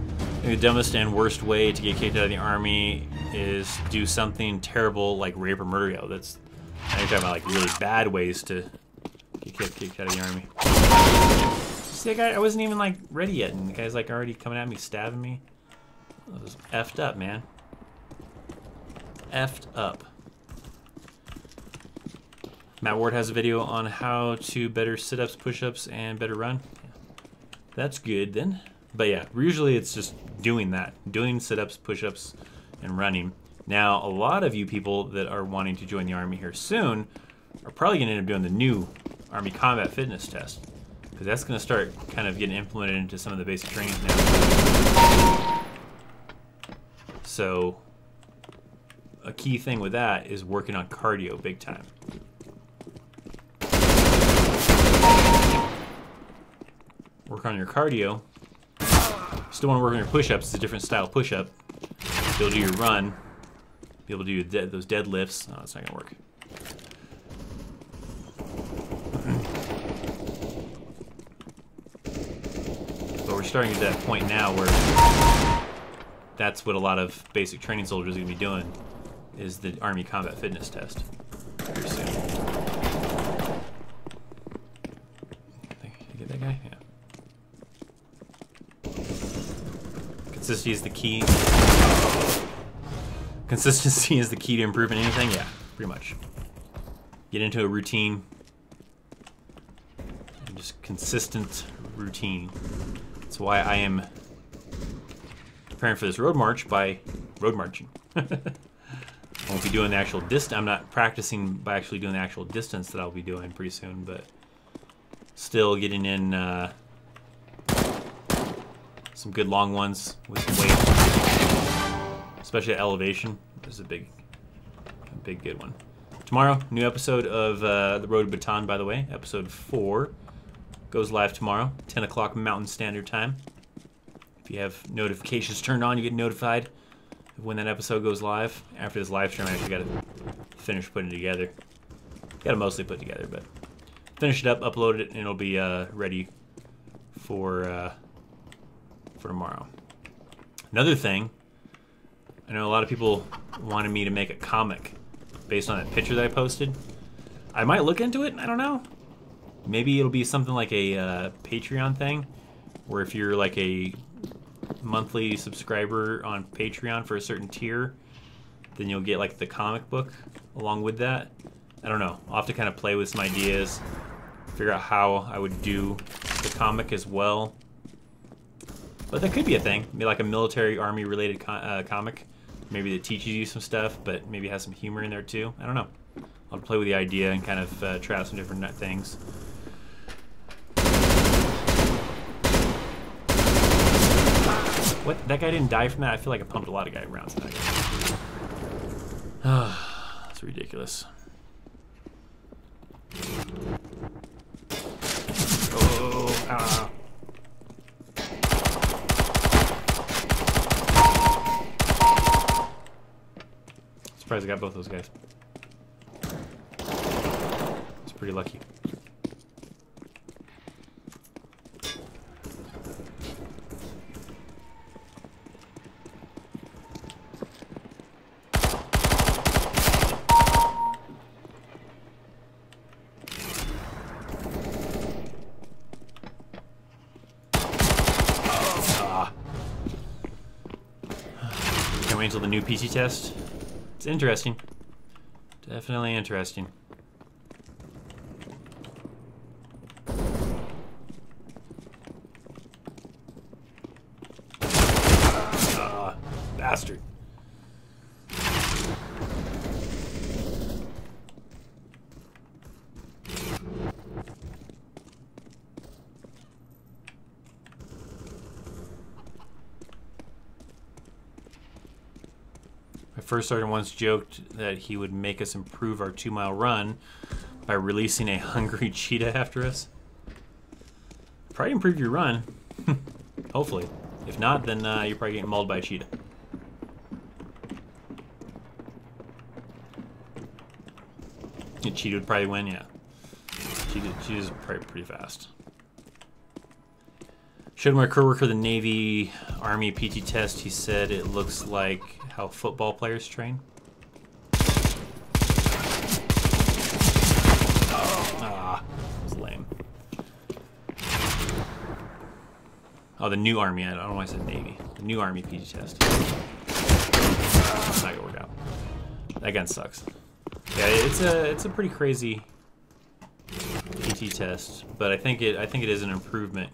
I think the dumbest and worst way to get kicked out of the army is do something terrible like rape or murder. Yo, that's. Now you're talking about like really bad ways to get kicked out of the army. See that guy? I wasn't even like ready yet, and the guy's like already coming at me, stabbing me. That was effed up, man. Effed up. Matt Ward has a video on how to better sit-ups, push-ups, and better run. That's good then. But yeah, usually it's just doing that. Doing sit-ups, push-ups, and running. Now, a lot of you people that are wanting to join the Army here soon are probably going to end up doing the new Army Combat Fitness Test. Because that's going to start kind of getting implemented into some of the basic trainings now. So, a key thing with that is working on cardio big time. Work on your cardio. Still want to work on your push-ups. It's a different style push-up. Be able to do your run. Be able to do those deadlifts. Oh, that's not going to work. starting to that point now where that's what a lot of basic training soldiers are going to be doing, is the Army Combat Fitness Test. Very soon. You get that guy? Yeah. Consistency is the key. Consistency is the key to improving anything? Yeah, pretty much. Get into a routine. And just consistent routine. That's why I am preparing for this road march by road marching. I won't be doing the actual distance. I'm not practicing by actually doing the actual distance that I'll be doing pretty soon, but still getting in some good long ones with some weight. Especially at elevation. This is a big good one. Tomorrow, new episode of The Road to Baton, by the way. Episode 4 goes live tomorrow, 10 o'clock Mountain Standard Time. If you have notifications turned on, you get notified when that episode goes live. After this live stream, I actually got to finish putting it together. Got to mostly put together, but finish it up, upload it, and it'll be ready for tomorrow. Another thing, I know a lot of people wanted me to make a comic based on that picture that I posted. I might look into it, I don't know. Maybe it'll be something like a Patreon thing, where if you're like a monthly subscriber on Patreon for a certain tier, then you'll get like the comic book along with that. I don't know. I'll have to kind of play with some ideas, figure out how I would do the comic as well. But that could be a thing. Maybe like a military army related comic. Maybe that teaches you some stuff, but maybe has some humor in there too. I don't know. I'll play with the idea and kind of try out some different things. What? That guy didn't die from that? I feel like I pumped a lot of guy rounds. That's ridiculous. Oh, ah. Surprised I got both those guys. It's pretty lucky. Can't wait until the new PC test. It's interesting. Definitely interesting. Bastard. My first sergeant once joked that he would make us improve our 2-mile run by releasing a hungry cheetah after us. Probably improve your run. Hopefully. If not, then you're probably getting mauled by a cheetah. A cheetah would probably win, yeah. Cheetah's probably pretty fast. Showed my coworker the Navy Army PT test. He said it looks like how football players train. Ah, that was lame. Oh, the new Army. I don't know why I said Navy. The new Army PT test. It's not gonna work out. That gun sucks. Yeah, it's a pretty crazy PT test, but I think it is an improvement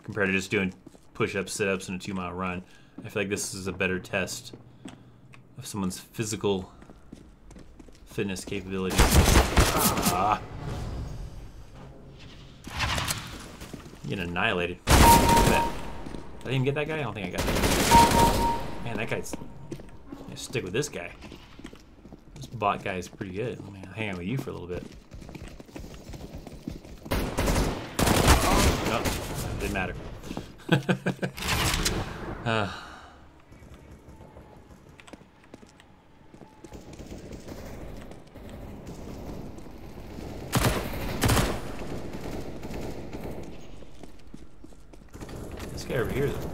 compared to just doing push-ups, sit-ups, and a 2-mile run. I feel like this is a better test of someone's physical fitness capabilities. Ah. Getting annihilated. Look at that. Did I even get that guy? I don't think I got that guy. Man, that guy's... I'm gonna stick with this guy. This bot guy is pretty good. I'm gonna hang out with you for a little bit. Nope, didn't matter. This guy guy over here, though.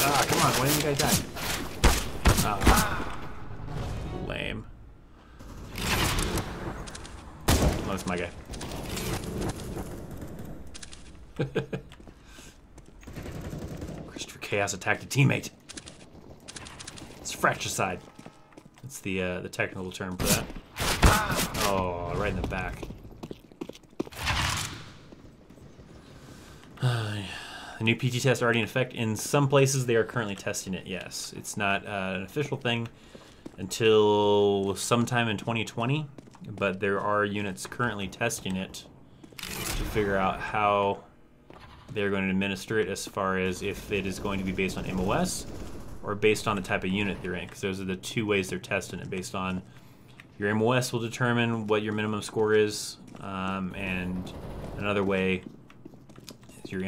Ah, come on, why didn't the guy die? Ah. Lame. Oh, that's my guy. ThatChrisChaos attacked a teammate. It's fratricide. That's the technical term for that. Oh, right in the back. The new PT test already in effect. In some places, they are currently testing it. Yes, it's not an official thing until sometime in 2020, but there are units currently testing it to figure out how they're going to administer it, as far as if it is going to be based on MOS or based on the type of unit they're in, because those are the two ways they're testing it. Based on your MOS will determine what your minimum score is, and another way is your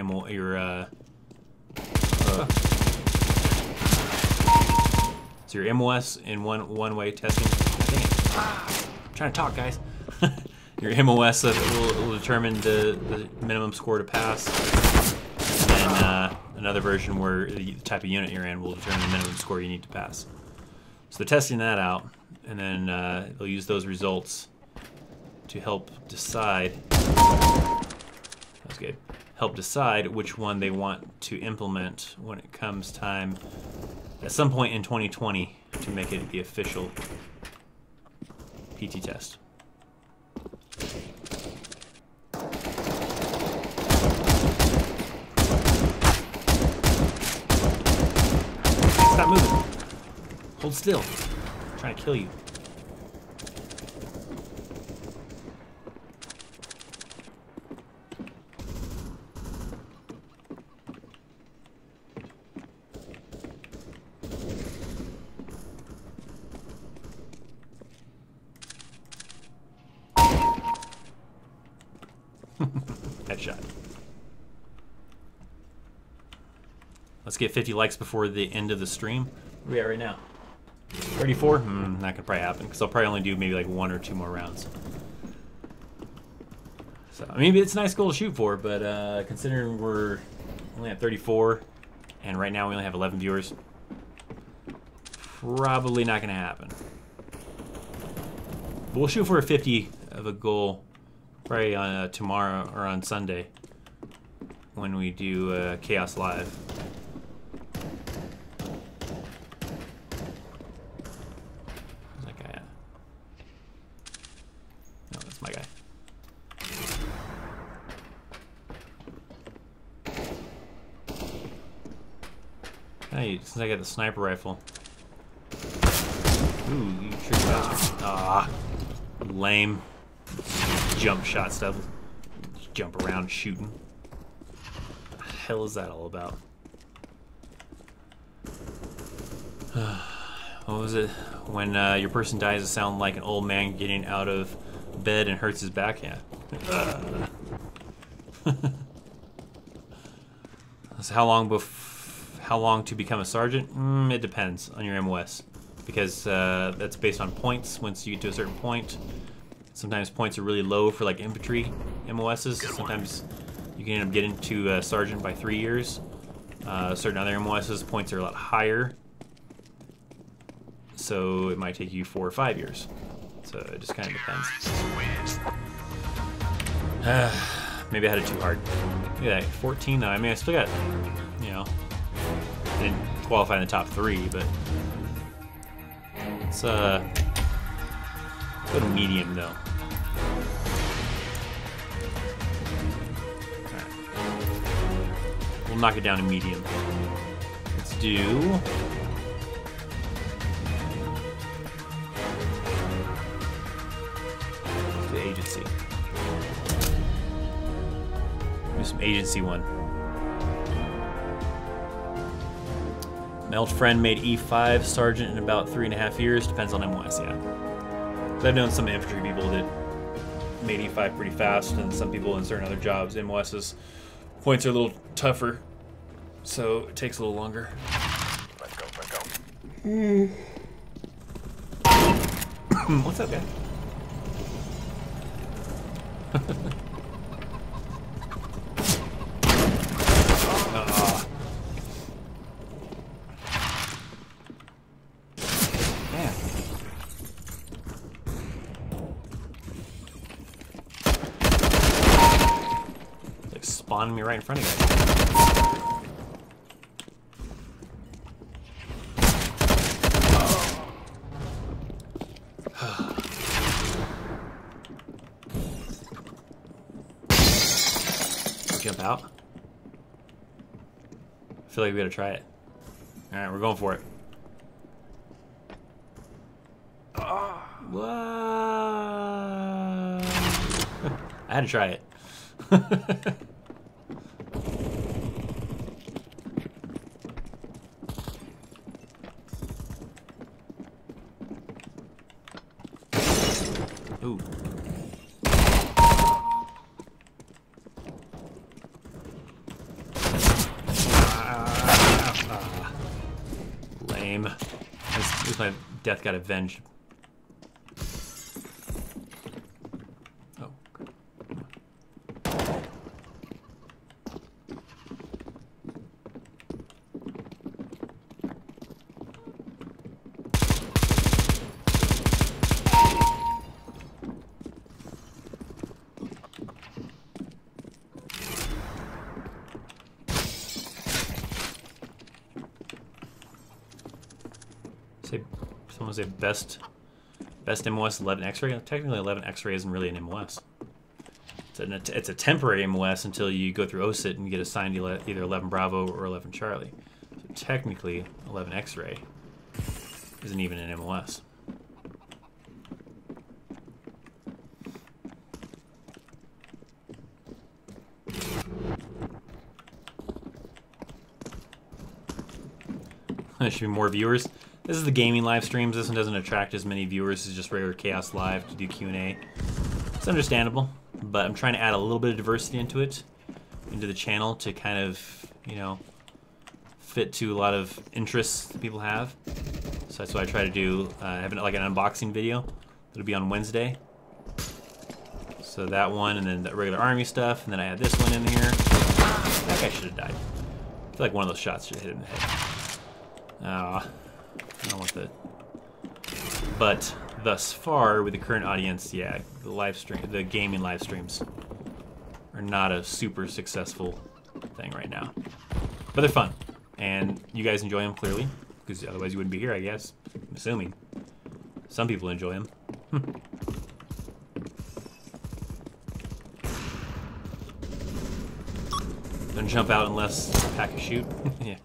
so your MOS in one way testing. Dang it. I'm trying to talk, guys. Your MOS will determine the minimum score to pass, and then another version where the type of unit you're in will determine the minimum score you need to pass. So they're testing that out, and then they'll use those results to help decide. That's good. Help decide which one they want to implement when it comes time at some point in 2020 to make it the official PT test. Stop moving. Hold still. I'm trying to kill you. Headshot. Let's get 50 likes before the end of the stream. Where are we at right now? 34? That could probably happen, because I'll probably only do maybe like 1 or 2 more rounds. So, I mean, it's a nice goal to shoot for, but considering we're only at 34, and right now we only have 11 viewers, probably not going to happen. But we'll shoot for a 50 of a goal probably on tomorrow or on Sunday when we do Chaos Live. Where's that guy at? No, that's my guy. Hey, since I got the sniper rifle. Ooh, you trick bastard. Ah, lame. Jump shot stuff. Just jump around shooting. What the hell is that all about? What was it? When your person dies, it sounds like an old man getting out of bed and hurts his back. Yeah. So how long to become a sergeant? It depends on your MOS, because that's based on points. Once you get to a certain point, sometimes points are really low for like infantry MOSs. Sometimes you can end up getting to sergeant by 3 years. Certain other MOSs, points are a lot higher, so it might take you 4 or 5 years. So it just kind of depends. Maybe I had it too hard. Look at that, 14 though. I mean, I still got, you know, I didn't qualify in the top 3, but it's go to medium though. Alright. We'll knock it down to medium. Let's do the agency. Do some agency one. My old friend made E5 sergeant in about 3.5 years. Depends on MOS, yeah. I've known some infantry people that made E5 pretty fast, and some people in certain other jobs, MOS's points are a little tougher, so it takes a little longer. Let's go, let's go. What's up, guy? spawning me right in front of you. Jump out. I feel like we gotta try it. Alright, we're going for it. What? I had to try it. Ooh. Lame. At least my death got avenged. Oh. Someone say best MOS 11 X-ray. Technically, 11 X-ray isn't really an MOS. It's a temporary MOS until you go through OSIT and get assigned either 11 Bravo or 11 Charlie. So technically, 11 X-ray isn't even an MOS. There should be more viewers. This is the gaming live streams. This one doesn't attract as many viewers as just regular Chaos Live to do Q&A. It's understandable, but I'm trying to add a little bit of diversity into it, into the channel to kind of, you know, fit to a lot of interests that people have. So that's what I try to do. I have like an unboxing video that'll be on Wednesday. So that one, and then the regular army stuff, and then I had this one in here. That guy should have died. I feel like one of those shots should have hit him in the head. I don't want that. But thus far, with the current audience, yeah, the gaming live streams are not a super successful thing right now. But they're fun, and you guys enjoy them clearly, because otherwise you wouldn't be here, I guess. I'm assuming some people enjoy them. Don't jump out unless pack a shoot. Yeah.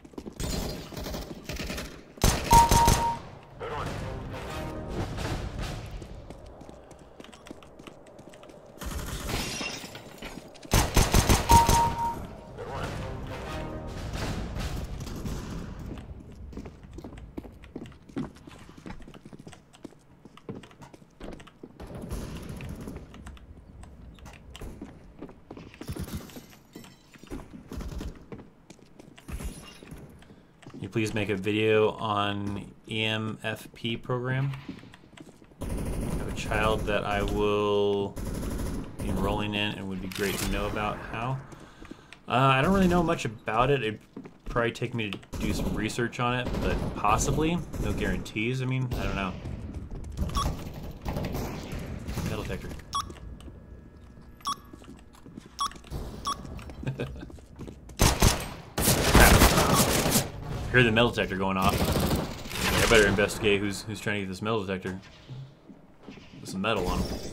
Please make a video on EMFP program. I have a child that I will be enrolling in and would be great to know about how. I don't really know much about it. It'd probably take me to do some research on it, but possibly. No guarantees. I mean, I don't know. Metal detector. I heard the metal detector going off. I better investigate who's trying to get this metal detector with some metal on him.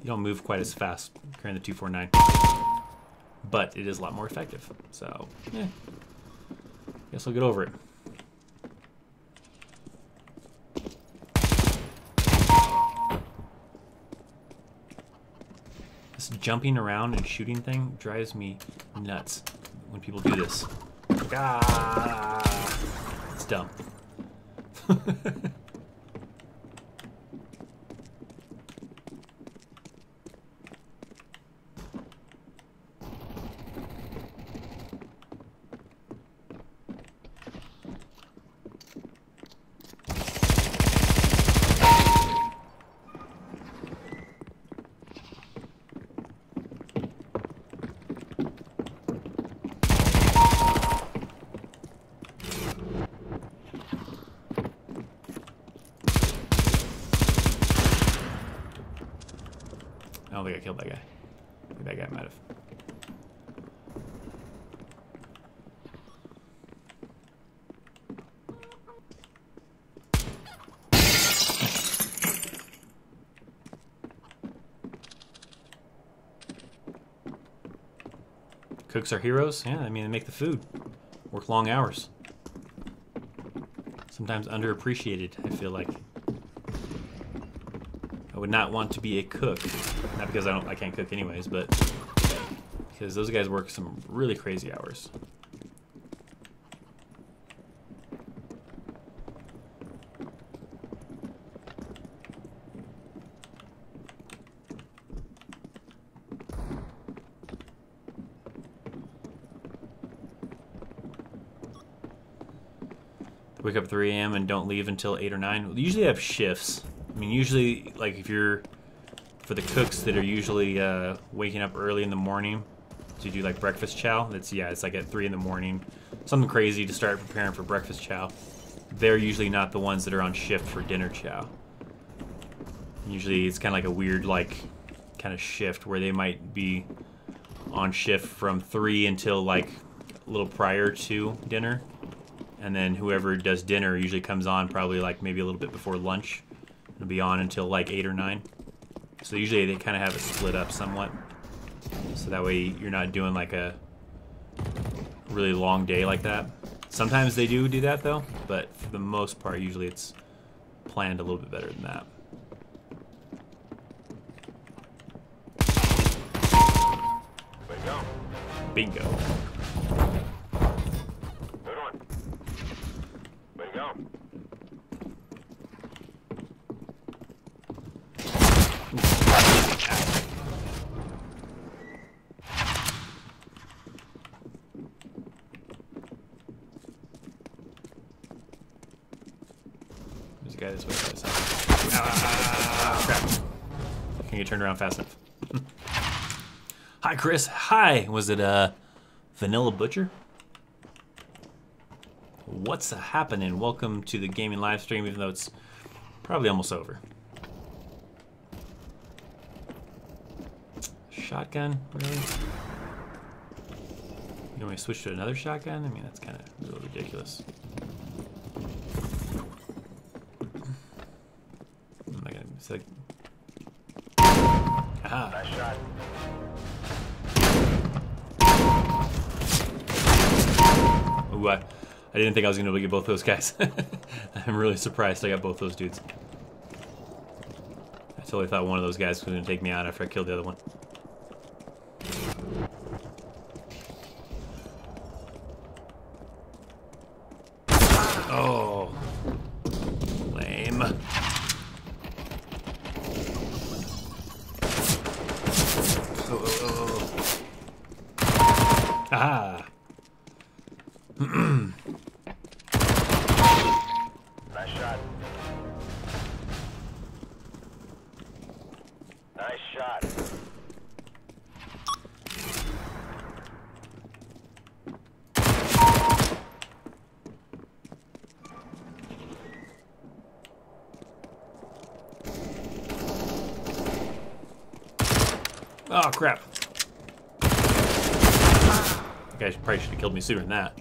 You don't move quite as fast carrying the 249. But it is a lot more effective. So, yeah. Guess I'll get over it. This jumping around and shooting thing drives me nuts when people do this. Like, ah! It's dumb. think I killed that guy. I think that guy might have. Cooks are heroes. Yeah, I mean, they make the food. Work long hours. Sometimes underappreciated, I feel like. I would not want to be a cook. Not because I can't cook anyways, but because those guys work some really crazy hours. Wake up at 3 a.m. and don't leave until 8 or 9. We usually have shifts. I mean, usually, like, if you're, for the cooks that are usually waking up early in the morning to do, like, breakfast chow, it's like at 3 in the morning. Something crazy to start preparing for breakfast chow. They're usually not the ones that are on shift for dinner chow. Usually it's kind of like a weird, like, kind of shift where they might be on shift from 3 until, like, a little prior to dinner. And then whoever does dinner usually comes on probably like maybe a little bit before lunch. It'll be on until like 8 or 9. So usually they kind of have it split up somewhat. So that way you're not doing like a really long day like that. Sometimes they do that though, but for the most part usually it's planned a little bit better than that. Bingo. Good one. Way to go. There's a guy this way. Crap. Can't get turned around fast enough. Hi, Chris. Hi. Was it Vanilla Butcher? What's happening? Welcome to the gaming live stream, even though it's probably almost over. Shotgun? Really? You want me to switch to another shotgun? I mean, that's kind of really ridiculous. Am I gonna, it's like... Aha. Nice shot. Ooh, I didn't think I was going to be able to get both those guys. I'm really surprised I got both those dudes. I totally thought one of those guys was going to take me out after I killed the other one. Oh. Lame. Oh. Aha. Nice shot. Nice shot. Oh, crap. That guy probably should have killed me sooner than that.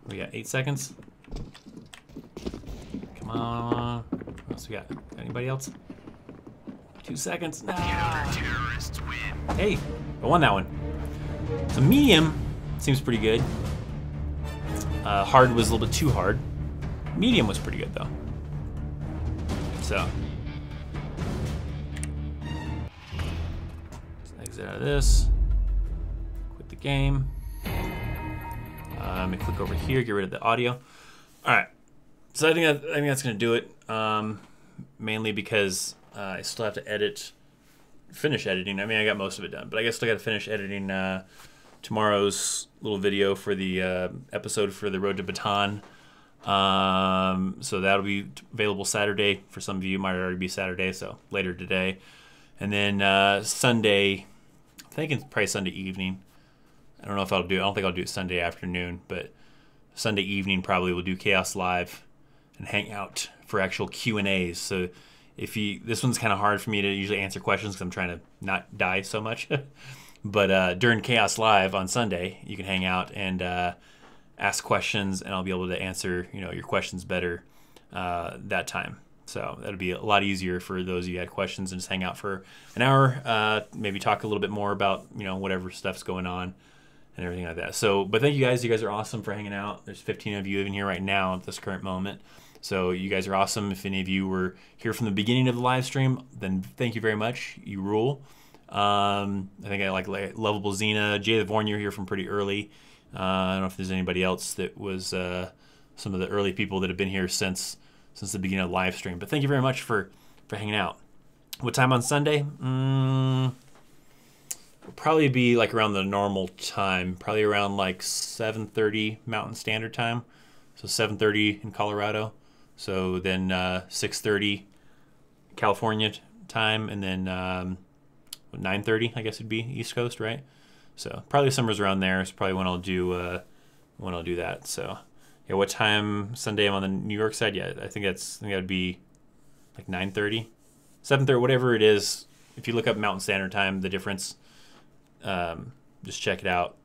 We got 8 seconds. Come on. What else we got? Got anybody else? 2 seconds. Nah. Hey, I won that one. So medium seems pretty good. Hard was a little bit too hard. Medium was pretty good though. So let's exit out of this. Quit the game. Let me click over here, get rid of the audio. All right. So I think that's gonna do it. Mainly because I still have to finish editing. I mean, I got most of it done, but I guess I got to finish editing tomorrow's little video for the episode for the Road to Baton. So that'll be available Saturday. For some of you, it might already be Saturday, so later today. And then Sunday, I think it's probably Sunday evening. I don't know if I'll do it. I don't think I'll do it Sunday afternoon, but Sunday evening probably we'll do Chaos Live and hang out for actual Q&As. So if you, this one's kind of hard for me to usually answer questions because I'm trying to not die so much. But during Chaos Live on Sunday, you can hang out and ask questions, and I'll be able to answer your questions better that time. So that'll be a lot easier for those of you who had questions, and just hang out for an hour, maybe talk a little bit more about whatever stuff's going on and everything like that. So, but thank you guys. You guys are awesome for hanging out. There's 15 of you in here right now at this current moment. So you guys are awesome. If any of you were here from the beginning of the live stream, then thank you very much. You rule. I think I like Lovable Xena, Jay the Vorn, you're here from pretty early. I don't know if there's anybody else that was some of the early people that have been here since the beginning of the live stream. But thank you very much for hanging out. What time on Sunday? It'll probably be like around the normal time, probably around like 7:30 Mountain Standard Time. So 7:30 in Colorado. So then 6:30 California time, and then 9:30 I guess it'd be East Coast, right? So probably somewhere around there is probably when I'll do that. So yeah, what time Sunday I'm on the New York side? Yeah, I think that'd be like 9:30, 7:30, whatever it is. If you look up Mountain Standard Time, the difference, just check it out,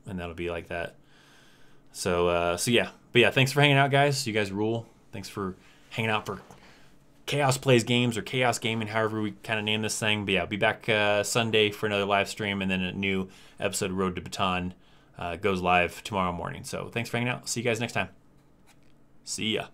and that'll be like that. So yeah, but yeah, thanks for hanging out, guys. You guys rule. Thanks for hanging out for Chaos Plays Games, or Chaos Gaming, however we kind of name this thing. But yeah, I'll be back Sunday for another live stream, and then a new episode of Road to Baton goes live tomorrow morning. So thanks for hanging out. See you guys next time. See ya.